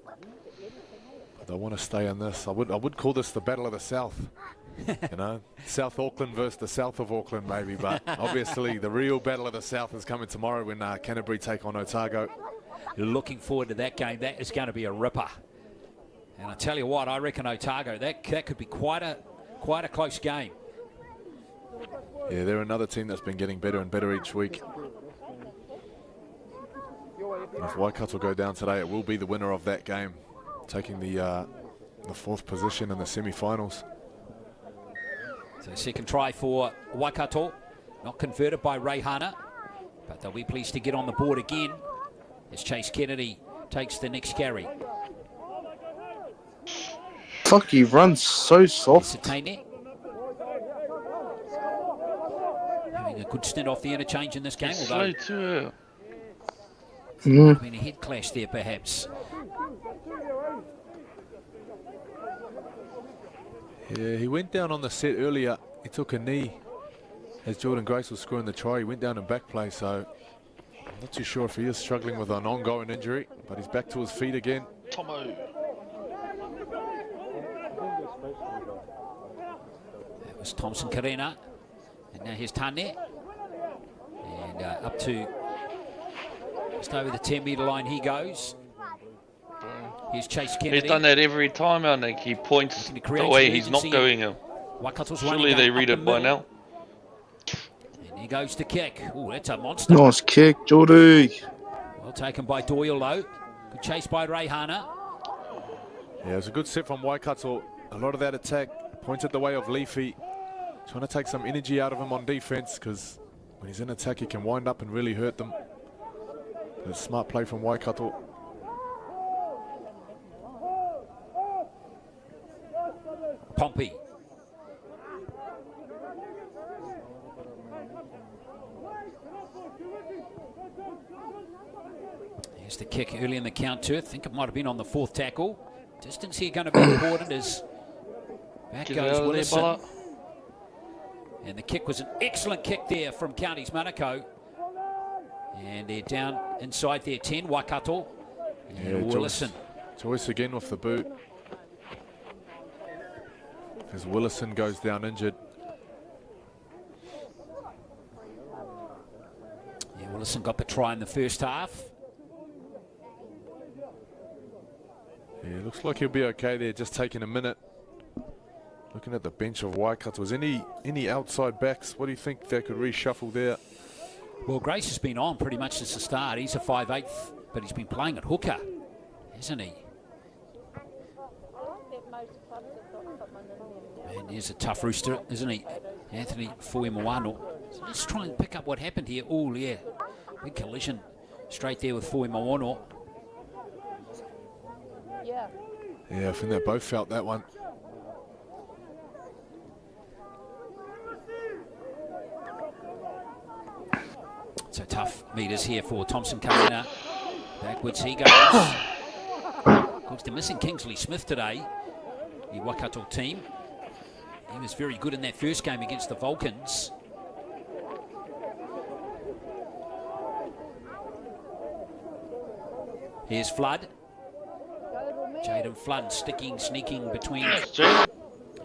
But they want to stay in this. I would call this the Battle of the South. You know, South Auckland versus the south of Auckland, maybe. But obviously, the real Battle of the South is coming tomorrow when Canterbury take on Otago. Looking forward to that game. That is going to be a ripper. And I tell you what, I reckon Otago, that could be quite a close game. Yeah, they're another team that's been getting better and better each week. And if Waikato go down today, it will be the winner of that game, taking the fourth position in the semi-finals. So second try for Waikato, not converted by Ray Hana, but they'll be pleased to get on the board again as Chase Kennedy takes the next carry. Fuck, he runs so soft. Satane having a good stint off the interchange in this game, although Slow too. there's been a head clash there perhaps. Yeah, he went down on the set earlier. He took a knee as Jordan Grace was scoring the try. He went down in back play, so I'm not too sure if he is struggling with an ongoing injury, but he's back to his feet again. Tomo. That was Thompson Karena, and now here's Tane, and up to just over the 10-metre line he goes. Here's Chase Kennedy. He's done that every time, I think. He points Looking to create the way some he's not urgency. going. Waikato's Surely running they down read up it the by middle. now. And he goes to kick. Oh, that's a monster. Nice kick, Geordie. Well taken by Doyle, though. Good chase by Ray Hana. Yeah, it was a good set from Waikato. A lot of that attack pointed the way of Leafy, trying to take some energy out of him on defense, because when he's in attack, he can wind up and really hurt them. But a smart play from Waikato. Pompey. Here's the kick early in the count too. I think it might have been on the fourth tackle. Distance here going to be important as back Get goes out of there, Willison. Bala. And the kick was an excellent kick there from Counties Manukau. And they're down inside their 10, Waikato. And Yeah, Willison. Joyce again with the boot. As Willison goes down injured. Yeah, Willison got the try in the first half. Yeah, looks like he'll be okay there, just taking a minute. Looking at the bench of Waikato, was any outside backs? What do you think they could reshuffle there? Well, Grace has been on pretty much since the start. He's a 5/8, but he's been playing at hooker, hasn't he? And here's a tough rooster, isn't he? Anthony Fuimawano. So let's try and pick up what happened here. Oh, yeah. Big collision straight there with Fuimawano. Yeah, I think they both felt that one. So tough meters here for Thompson Karina. Backwards he goes. Of course, they're missing Kingsley Smith today, the Waikato team. He was very good in that first game against the Vulcans. Here's Flood. Jaden Flood sneaking between a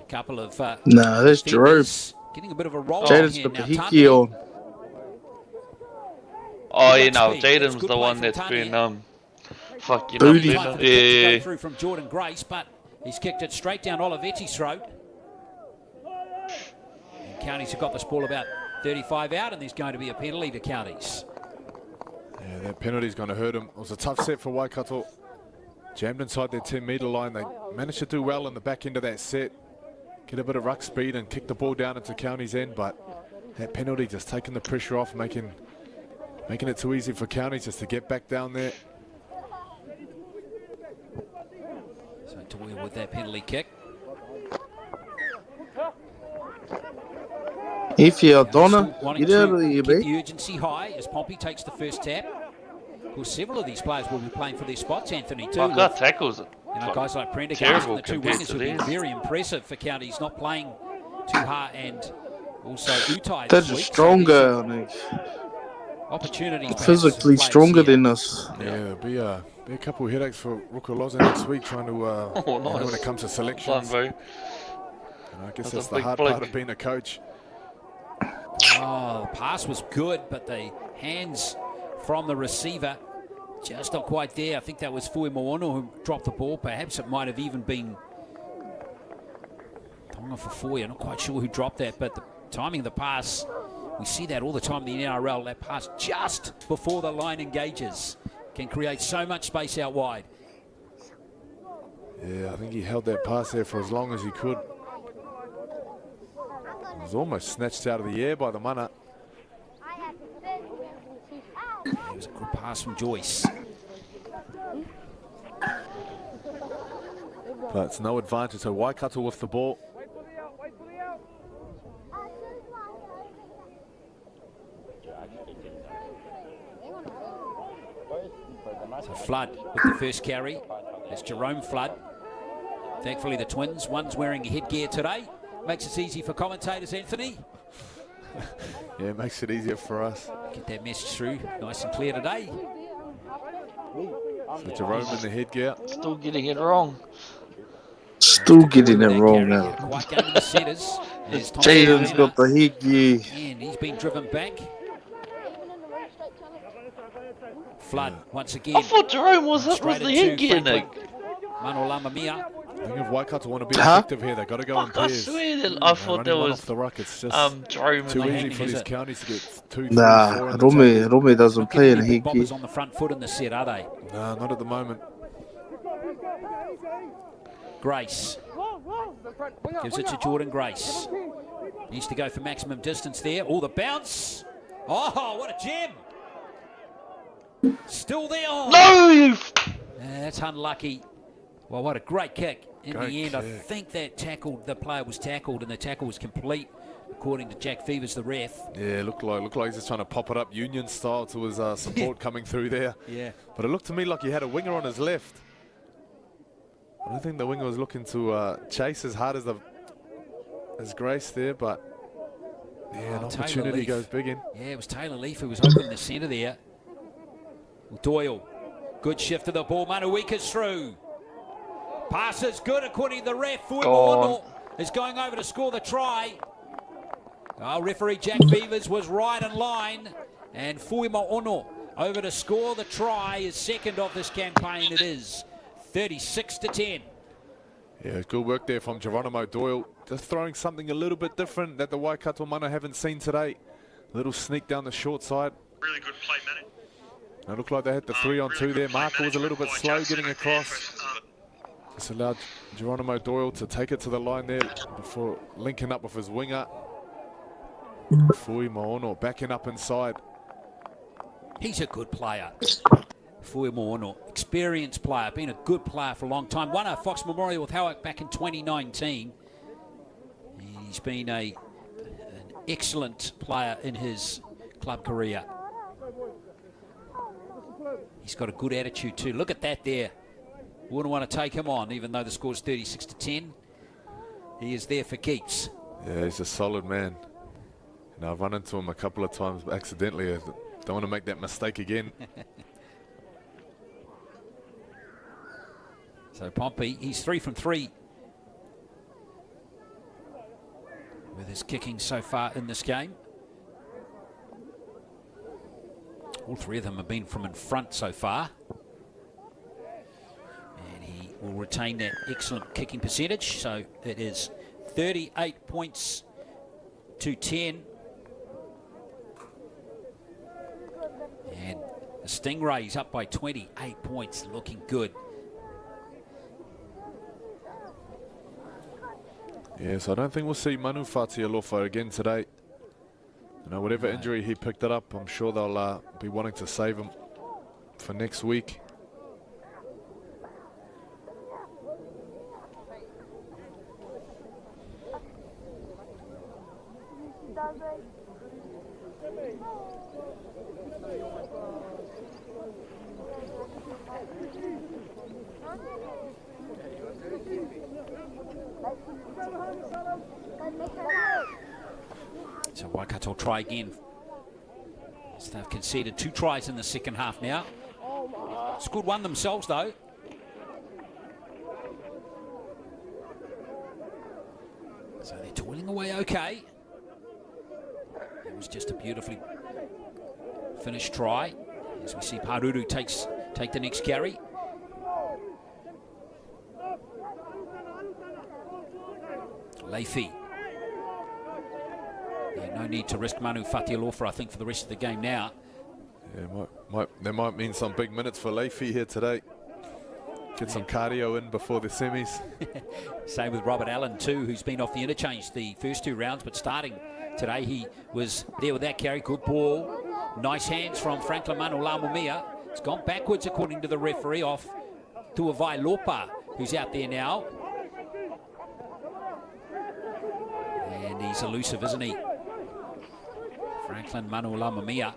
couple of... Nah, that's Jerome. Getting a bit of a roll Jaden's here got now. the hickey on. Oh, you know, Jaden's the one that's been fucking Booty. up. Yeah. Go through from Jordan Grace, but he's kicked it straight down Olivetti's throat. And Counties have got this ball about 35 out, and there's going to be a penalty to Counties. Yeah, that penalty's going to hurt him. It was a tough set for Waikato. Jammed inside their 10-metre line. They managed to do well in the back end of that set. Get a bit of ruck speed and kick the ball down into Counties' end, but that penalty just taking the pressure off, making it too easy for Counties just to get back down there. So Doyle with that penalty kick. If you're Donna, Wanting get out to of here, keep mate. the urgency high as Pompey takes the first tap. Of course, several of these players will be playing for their spots, Anthony, too. Fuck, that tackles it. You know, guys like Prendergast Terrible and the two compared wingers to have been theirs. very impressive for Counties, not playing Tuha and also Utai They're this just week. stronger, Nick. Opportunities perhaps Physically for players stronger here. than us. Yeah, there'll be a couple of headaches for Rukaloza next week trying to, Oh, you know, nice. when it comes to Done, selections. bro. You know, I guess That's that's a the big hard bloke. part of being a coach. Oh, the pass was good, but the hands from the receiver just not quite there. I think that was Fui Moana who dropped the ball. Perhaps it might have even been Tonga for Fui. I'm not quite sure who dropped that, but the timing of the pass, we see that all the time in the NRL. That pass just before the line engages can create so much space out wide. Yeah, I think he held that pass there for as long as he could. It was almost snatched out of the air by the mana. It was a good pass from Joyce. But it's no advantage, so Waikato with the ball. So Flood with the first carry. It's Jerome Flood. Thankfully the Twins, one's wearing a headgear today. Makes it easy for commentators, Anthony. Yeah, it makes it easier for us. Get that message through nice and clear today. So Jerome in the headgear. Still getting it wrong. Still getting it That wrong carry, now. quite game in the centres. There's Thompson Jaden's Arena, got the hickey. and he's been driven back. Flood once again. I thought Jerome was the Straight into headgear, Franklin. Nick. Mano Lamamia. I think if Waikato want to be Huh? effective here, they've got to go in Fuck, I pairs. swear that I thought Running there one was off the ruck, it's just Jerome too and easy the for is these it? counties to get 2, 3, 4 Nah, in the tackle. Rome doesn't Not play getting in a any big hickey. bombers on the front foot in the set, are they? Nah, not at the moment. Grace. Gives it to Jordan Grace. Needs to go for maximum distance there. Oh, the bounce. Oh, what a gem. Still there. Oh. No, you. That's unlucky. Well, what a great kick. In Great the end, I kick. think that the player was tackled, and the tackle was complete, according to Jack Fevers, the ref. Yeah, looked like he's just trying to pop it up Union style to his support coming through there. Yeah. But it looked to me like he had a winger on his left. I don't think the winger was looking to chase as hard as Grace there, but yeah, an Oh, Taylor opportunity Leaf. goes big in. Yeah, it was Taylor Leaf who was open in the centre there. Doyle, good shift of the ball. Manuika's through. Pass is good according to the ref. Fuimono is going over to score the try. Oh, referee Jack Beavers was right in line. And Fuimono over to score the try. His second of this campaign it is. 36-10. Yeah, good work there from Geronimo Doyle. Just throwing something a little bit different that the Waikato Mana haven't seen today. Little sneak down the short side. Really good play, Manny. It looked like they had the 3-on-2 there. Marco was a little bit slow getting across. This allowed Geronimo Doyle to take it to the line there before linking up with his winger. Fui Mo'ono backing up inside. He's a good player. Fui Mo'ono, experienced player, been a good player for a long time. Won a Fox Memorial with Howick back in 2019. He's been an excellent player in his club career. He's got a good attitude too. Look at that there. Wouldn't want to take him on, even though the score's 36-10. He is there for keeps. Yeah, he's a solid man. And I've run into him a couple of times accidentally. I don't want to make that mistake again. So Pompey, he's 3 from 3 with his kicking so far in this game. All 3 of them have been from in front so far. And he will retain that excellent kicking percentage. So it is 38 points to 10. And the Stingrays up by 28 points, looking good. Yes, I don't think we'll see Manu Fatialofa again today. You know, whatever injury he picked it up, I'm sure they'll be wanting to save him for next week. So Waikato will try again. So they've conceded 2 tries in the second half now. Scored 1 themselves though. So they're toiling away okay. It was just a beautifully finished try. As we see Paruru take the next carry. Leify. Yeah, no need to risk Manu Fatialofa, I think, for the rest of the game now. Yeah, that might mean some big minutes for Leify here today. Get some cardio in before the semis. Same with Robert Allen too, who's been off the interchange the first 2 rounds, but starting today he was there with that carry. Good ball. Nice hands from Franklin Manu Lamumia. It's gone backwards according to the referee, off to Avai Lopa, who's out there now. And he's elusive, isn't he? Franklin Manu Lamumia.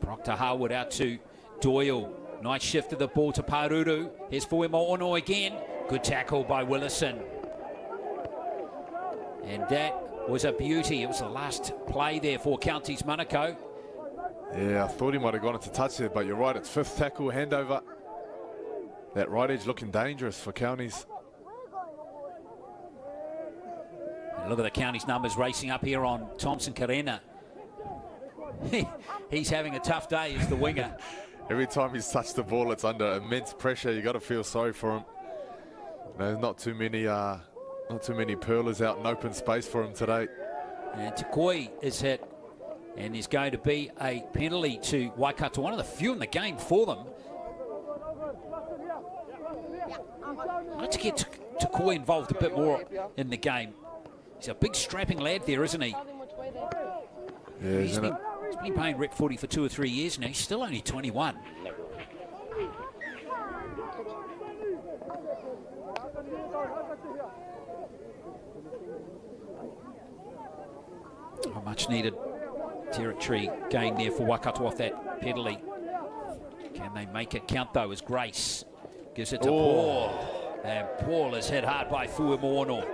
Proctor Harwood out to Doyle. Nice shift of the ball to Paruru. Here's Fui Mo'ono again. Good tackle by Willison. And that was a beauty. It was the last play there for Counties Manukau. Yeah, I thought he might have gone into touch there, but you're right. It's 5th tackle, handover. That right edge looking dangerous for Counties. And look at the Counties numbers racing up here on Thompson Karena. He's having a tough day as the winger. Every time he's touched the ball, it's under immense pressure. You got to feel sorry for him. There's not too many pearlers out in open space for him today. And Tukoi is hit, and there's going to be a penalty to Waikato, one of the few in the game for them. I'd like to get Tukoi involved a bit more in the game. He's a big strapping lad there, isn't he? Yeah, he's been playing rep footy for 2 or 3 years now. He's still only 21. A much needed territory gain there for Waikato off that penalty. Can they make it count though, as Grace gives it to Paul. And Paul is hit hard by Fui Mo'ono.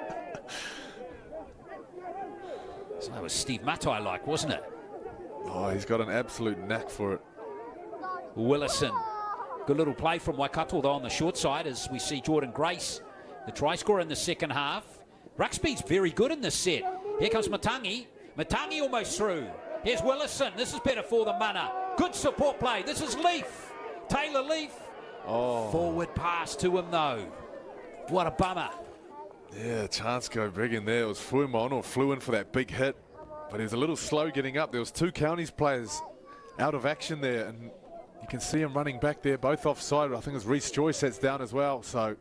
So that was Steve Matai like, wasn't it? Oh, he's got an absolute knack for it. Willison. Good little play from Waikato though on the short side, as we see Jordan Grace, the try scorer in the second half. Ruxby's very good in this set. Here comes Matangi. Matangi almost through. Here's Willison. This is better for the Mana. Good support play. This is Leaf. Taylor Leaf. Oh. Forward pass to him though. What a bummer. Yeah, chance go big in there. It was Fui Mo'ono flew in for that big hit. but he was a little slow getting up. There was 2 Counties players out of action there, and you can see him running back there, both offside. I think it was Reece Joyce that's down as well. So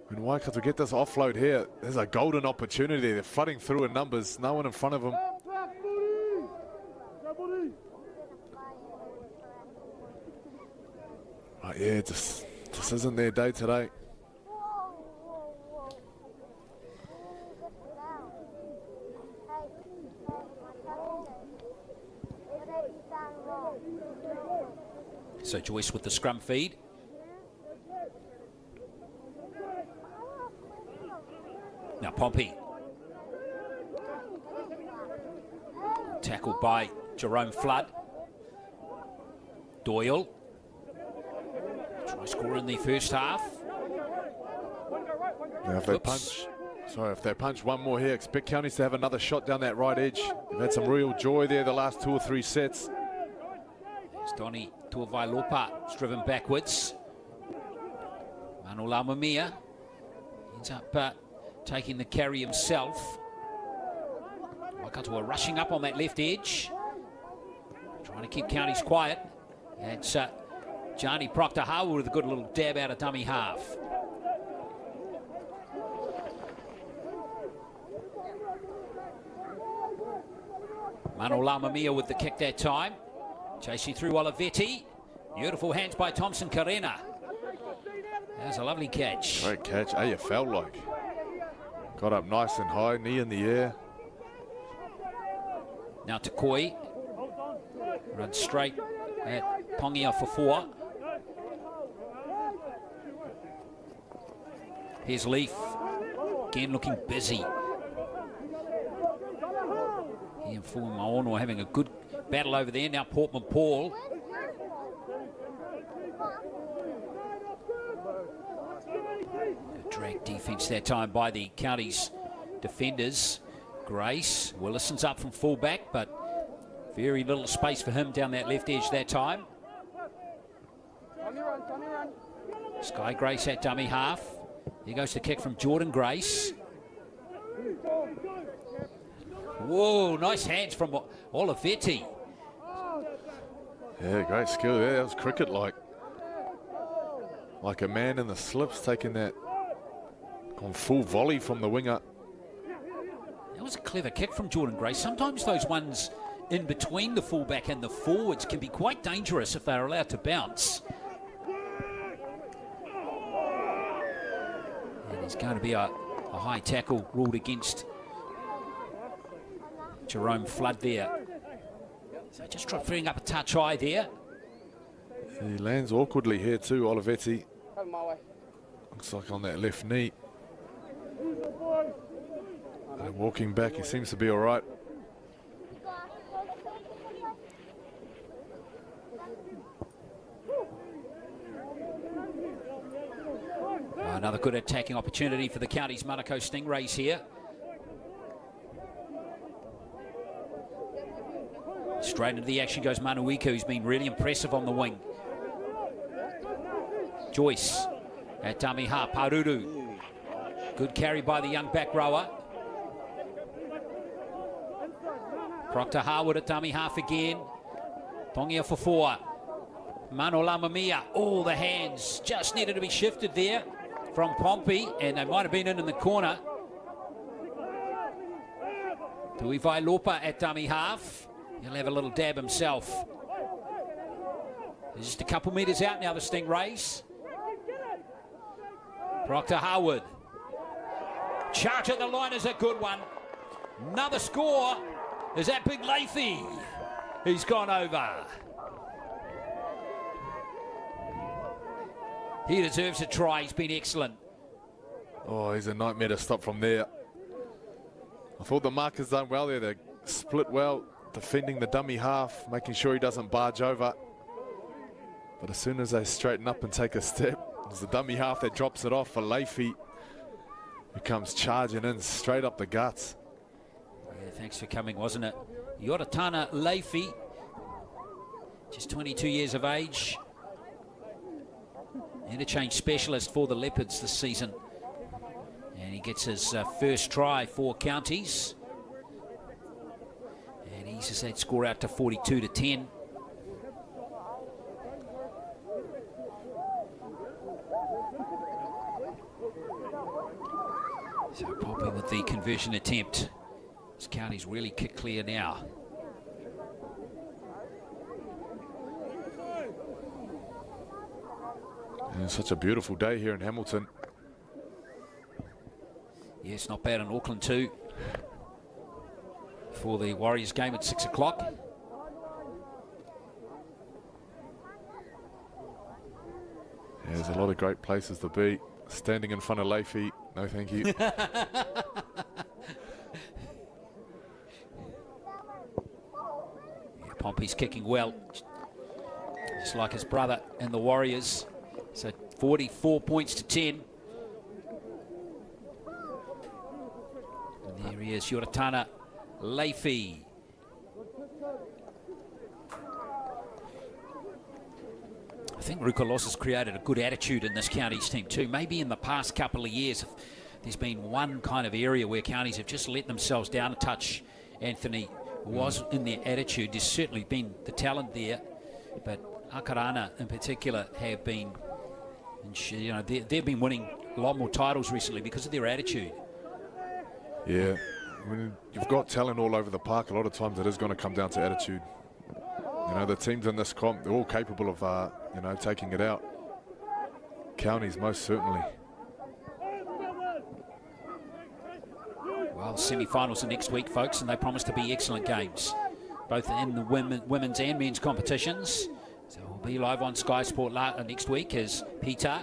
when Waikato get this offload here, there's a golden opportunity. They're flooding through in numbers, no one in front of them. Yeah, just isn't their day today. So Joyce with the scrum feed. Now Pompey. Tackled by Jerome Flood. Doyle. Try score in the first half. Now if they punch one more here, expect Counties to have another shot down that right edge. They've had some real joy there the last 2 or 3 sets. It's Donny Tuavailopa driven backwards. Manu Lamamia ends up taking the carry himself. Waikato are rushing up on that left edge, trying to keep Counties quiet. It's Johnny Proctor Harwood with a good little dab out of dummy half. Manu Lamamia with the kick that time. Chasing through Olivetti. Beautiful hands by Thompson Karena. That's a lovely catch. Great catch. AFL like. Got up nice and high, knee in the air. Now to Koi. Runs straight at Pongia for 4. Here's Leaf. Again looking busy. He and Full Maono are having a good battle over there. Now Portman Paul. Good drag defence that time by the Counties defenders. Grace. Willison's up from fullback, but very little space for him down that left edge that time. Sky Grace at dummy half. Here goes the kick from Jordan Grace. Whoa, nice hands from Olivetti. Yeah, great skill there. That was cricket-like. Like a man in the slips taking that on full volley from the winger. That was a clever kick from Jordan Grace. Sometimes those ones in between the fullback and the forwards can be quite dangerous if they're allowed to bounce. And there's going to be a high tackle ruled against Jerome Flood there. So just freeing up a touch high there. He lands awkwardly here too, Olivetti. Looks like on that left knee. And walking back, he seems to be all right. Another good attacking opportunity for the Counties Manukau Stingrays here. Straight into the action goes Manuika, who's been really impressive on the wing. Joyce at dummy half, Paruru. Good carry by the young back rower. Proctor Harwood at dummy half again. Pongia for 4. Manu Lamamia, all the hands just needed to be shifted there from Pompey, and they might have been in the corner. Tuivailopa at dummy half. He'll have a little dab himself. They're just a couple metres out now, the Stingrays. Proctor Harwood. Charge at the line is a good one. Another score is that Big Lathy. He's gone over. He deserves a try. He's been excellent. Oh, he's a nightmare to stop from there. I thought the markers done well there. They split well, defending the dummy half, making sure he doesn't barge over. But as soon as they straighten up and take a step, it's the dummy half that drops it off for Leafy, who comes charging in straight up the guts. Yeah, thanks for coming, wasn't it? Yoratana Leafy, just 22 years of age. Interchange specialist for the Leopards this season. And he gets his first try for Counties. eases that score out to 42-10. So Poppy with the conversion attempt. This County's really kick clear now. It's such a beautiful day here in Hamilton. Yes, not bad in Auckland too. For the Warriors game at 6 o'clock. Yeah, there's a lot of great places to be. Standing in front of Leafy, no thank you. Pompey's kicking well, just like his brother and the Warriors. So 44 points to 10. And there he is, Yoratana Leify. I think Rukalos has created a good attitude in this Counties team too. Maybe in the past couple of years, there's been one kind of area where Counties have just let themselves down a touch. Anthony was in their attitude. There's certainly been the talent there, but Akarana in particular have been, you know, they've been winning a lot more titles recently because of their attitude. Yeah, when you've got talent all over the park, a lot of times it is going to come down to attitude. You know, the teams in this comp, they're all capable of, you know, taking it out. Counties most certainly. Well, the semi-finals are next week, folks, and they promise to be excellent games, both in the women's and men's competitions. So we'll be live on Sky Sport next week as Peter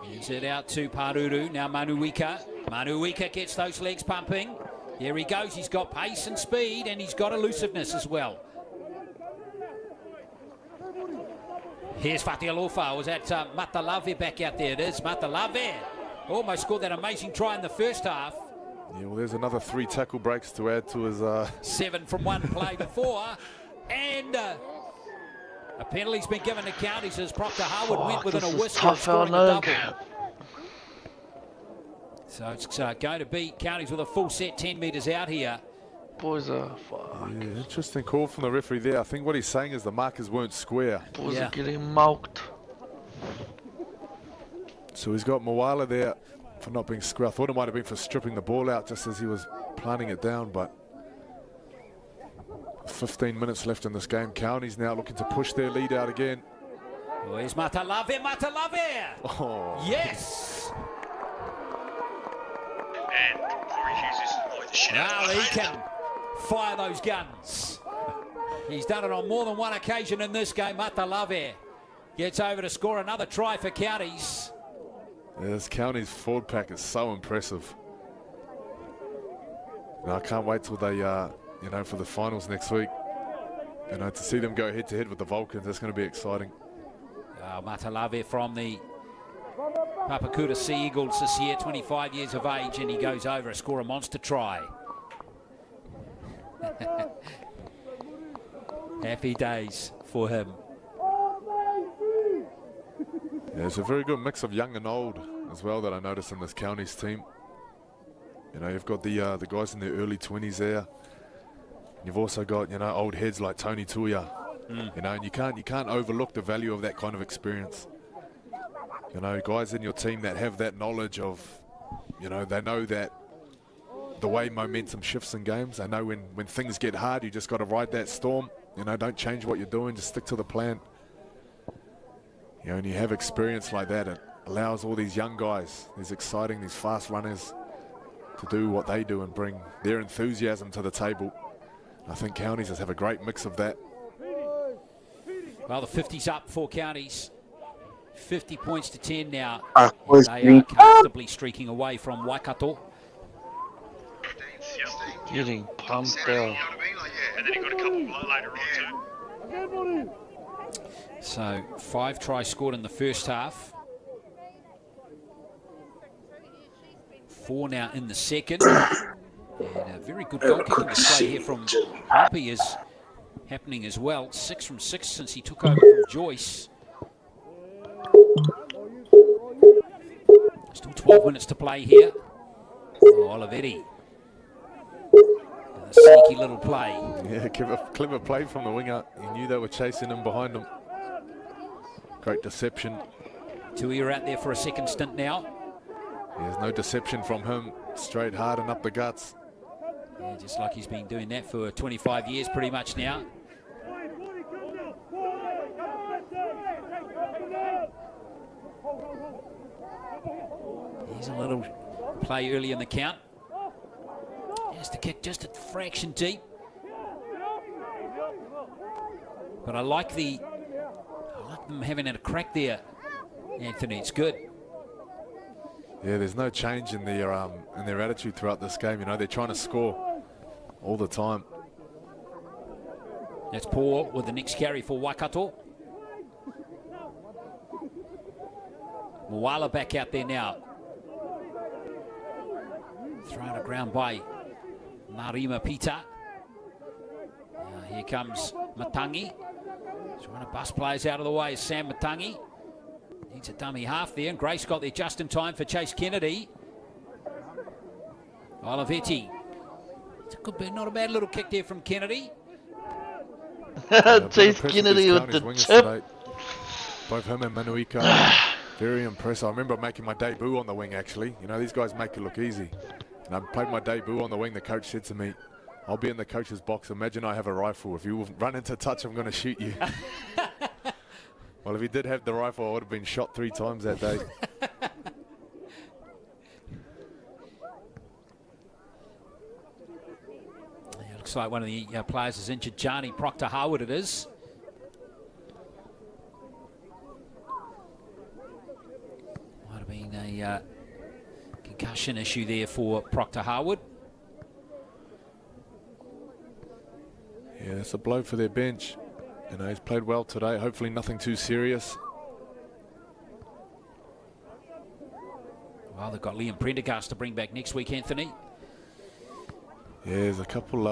gives it out to Paruru. Now Manuika. Manuika gets those legs pumping. Here he goes. He's got pace and speed, and he's got elusiveness as well. Here's Fatialofa. Was that Matalave back out there? It is Matalave. Almost scored that amazing try in the first half. Yeah, well, there's another 3 tackle breaks to add to his... 7 from one play before. And a penalty's been given to Counties as Proctor Harwood went within a whistle of scoring a double. So it's going to be Counties with a full set 10 metres out here. Boys are fuck. Yeah, interesting call from the referee there. I think what he's saying is the markers weren't square. Boys are getting mulked. So he's got Moala there for not being square. I thought it might have been for stripping the ball out just as he was planting it down, but 15 minutes left in this game. Counties now looking to push their lead out again. Where's Matalave? Matalave! Oh. Yes! And Corey Hughes is the shit out Now of he the can fire those guns. He's done it on more than one occasion in this game. Matalave gets over to score another try for Counties. Yeah, this Counties forward pack is so impressive. And I can't wait till they, you know, for the finals next week. You know, to see them go head to head with the Vulcans, that's going to be exciting. Matalave from the Papakura Sea Eagles this year, 25 years of age, and he goes over to score a monster try. Happy days for him. Yeah, it's a very good mix of young and old as well that I noticed in this Counties team. You know, you've got the guys in their early 20s there. You've also got, you know, old heads like Tony Tuia. You know, and you can't overlook the value of that kind of experience. You know, guys in your team that have that knowledge of, you know, they know that the way momentum shifts in games. They know when things get hard, you just got to ride that storm. You know, don't change what you're doing, just stick to the plan. You know, and you have experience like that, it allows all these young guys, these exciting, these fast runners, to do what they do and bring their enthusiasm to the table. I think Counties just have a great mix of that. Well, the 50's up for Counties. 50 points to 10 now. They are comfortably streaking away from Waikato. Getting pumped out. And then he got a couple later on too. So 5 tries scored in the first half. 4 now in the second. And a very good goal kicking display here from Pompey is happening as well. 6 from 6 since he took over from Joyce. Still 12 minutes to play here. Oh, Olivetti. A sneaky little play. Yeah, clever play from the winger. He knew they were chasing him behind him. Great deception. Tui are out there for a second stint now. There's no deception from him. Straight hard and up the guts. Yeah, just like he's been doing that for 25 years pretty much now. Here's a little play early in the count. Has to kick just a fraction deep. But I like them having a crack there, Anthony. It's good. Yeah, there's no change in their attitude throughout this game. You know, they're trying to score all the time. That's Paul with the next carry for Waikato. Moala back out there now. Thrown to ground by Marima Pita. Here comes Matangi. Trying to bust players out of the way is Sam Matangi. Needs a dummy half there, and Grace got there just in time for Chase Kennedy. Olivetti. Not a bad little kick there from Kennedy. Chase Kennedy with the tip. Today. Both him and Manuika. Very impressive. I remember making my debut on the wing, actually. You know, these guys make it look easy. And I played my debut on the wing. The coach said to me, I'll be in the coach's box. Imagine I have a rifle. If you run into touch, I'm going to shoot you. Well, if he did have the rifle, I would have been shot 3 times that day. Yeah, looks like one of the players is injured. Johnny Proctor Harwood it is. Might have been a concussion issue there for Proctor Harwood. Yeah, it's a blow for their bench. You know, he's played well today. Hopefully nothing too serious. Well, they've got Liam Prendergast to bring back next week, Anthony. Yeah, there's a couple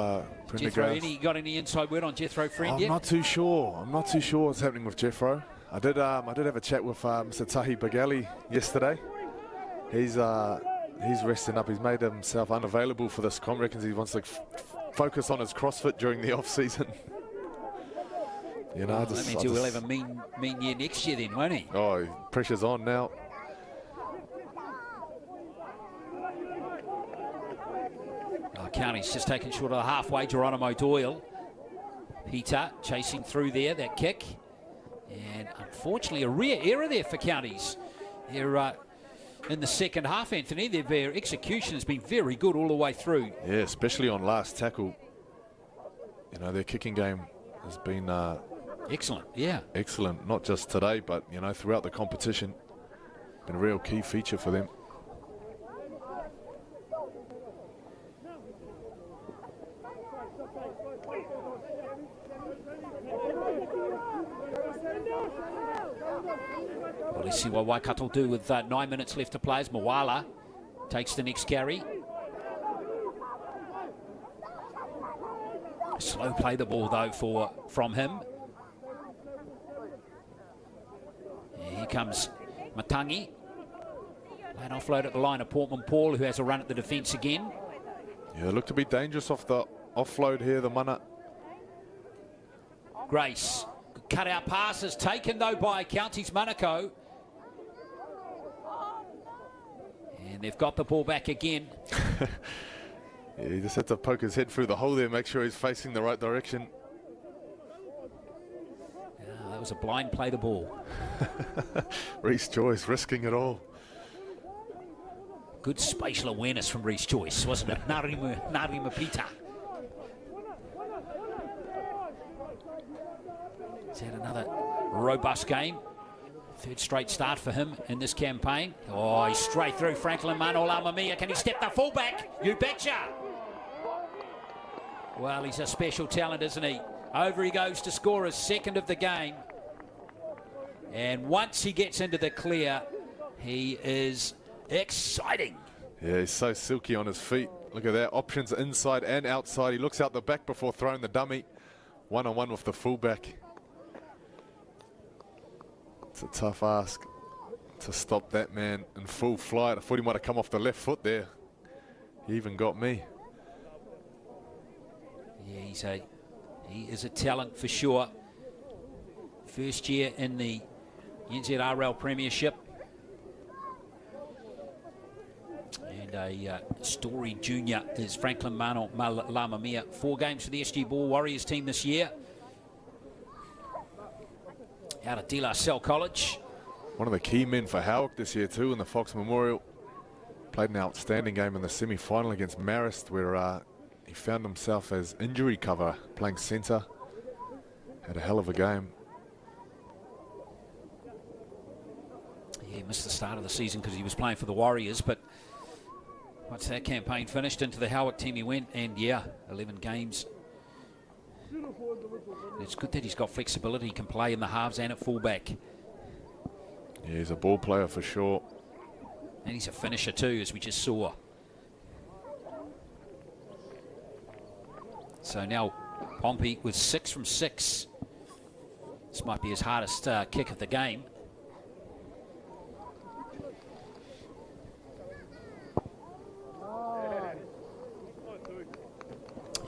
Prendergast. Got any inside word on Jethro Friend yet? I'm not too sure. I'm not too sure what's happening with Jethro. I did have a chat with Mr. Tahi Bagali yesterday. He's resting up. He's made himself unavailable for this comp. Reckons he wants to focus on his CrossFit during the off season. You know, that means he'll have a mean year next year then, won't he? Oh, pressure's on now. County's just taken short of the halfway. Geronimo Doyle. Peter chasing through there, that kick. And unfortunately, a rare error there for Counties. They're in the second half, Anthony. Their execution has been very good all the way through. Yeah, especially on last tackle. You know, their kicking game has been excellent, yeah. Excellent, not just today, but, you know, throughout the competition. Been a real key feature for them. Well, let's see what Waikato do with 9 minutes left to play as Moala takes the next carry. Slow play the ball though from him. Here comes Matangi. Late offload at the line of Portman Paul, who has a run at the defence again. Yeah, look to be dangerous off the offload here, the mana. Grace. Good cut out passes taken though by Counties Manukau. And they've got the ball back again. Yeah, he just had to poke his head through the hole there, make sure he's facing the right direction. Yeah, that was a blind play the ball. Reece Joyce risking it all. Good spatial awareness from Reece Joyce, wasn't it? Narima Pita. He's had another robust game. Third straight start for him in this campaign. Oh, he's straight through Franklin Manolamamia. Can he step the fullback? You betcha. Well, he's a special talent, isn't he? Over he goes to score his second of the game. And once he gets into the clear, he is exciting. Yeah, he's so silky on his feet. Look at that. Options inside and outside. He looks out the back before throwing the dummy. One-on-one with the fullback. It's a tough ask to stop that man in full flight. I thought he might have come off the left foot there. He even got me. Yeah, he is a talent for sure. First year in the NZRL Premiership. And a storied junior is Franklin Mano Lamamia. 4 games for the SG Ball Warriors team this year. Out of De La Salle College. One of the key men for Howick this year too in the Fox Memorial. Played an outstanding game in the semi-final against Marist, where he found himself as injury cover playing centre. Had a hell of a game. Yeah, he missed the start of the season because he was playing for the Warriors, but once that campaign finished, into the Howick team he went, and yeah, 11 games. And it's good that he's got flexibility, he can play in the halves and at fullback. Yeah, he's a ball player for sure. And he's a finisher too, as we just saw. So now Pompey with 6 from 6. This might be his hardest kick of the game.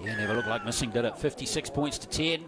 Yeah, never looked like missing, did it? 56 points to 10.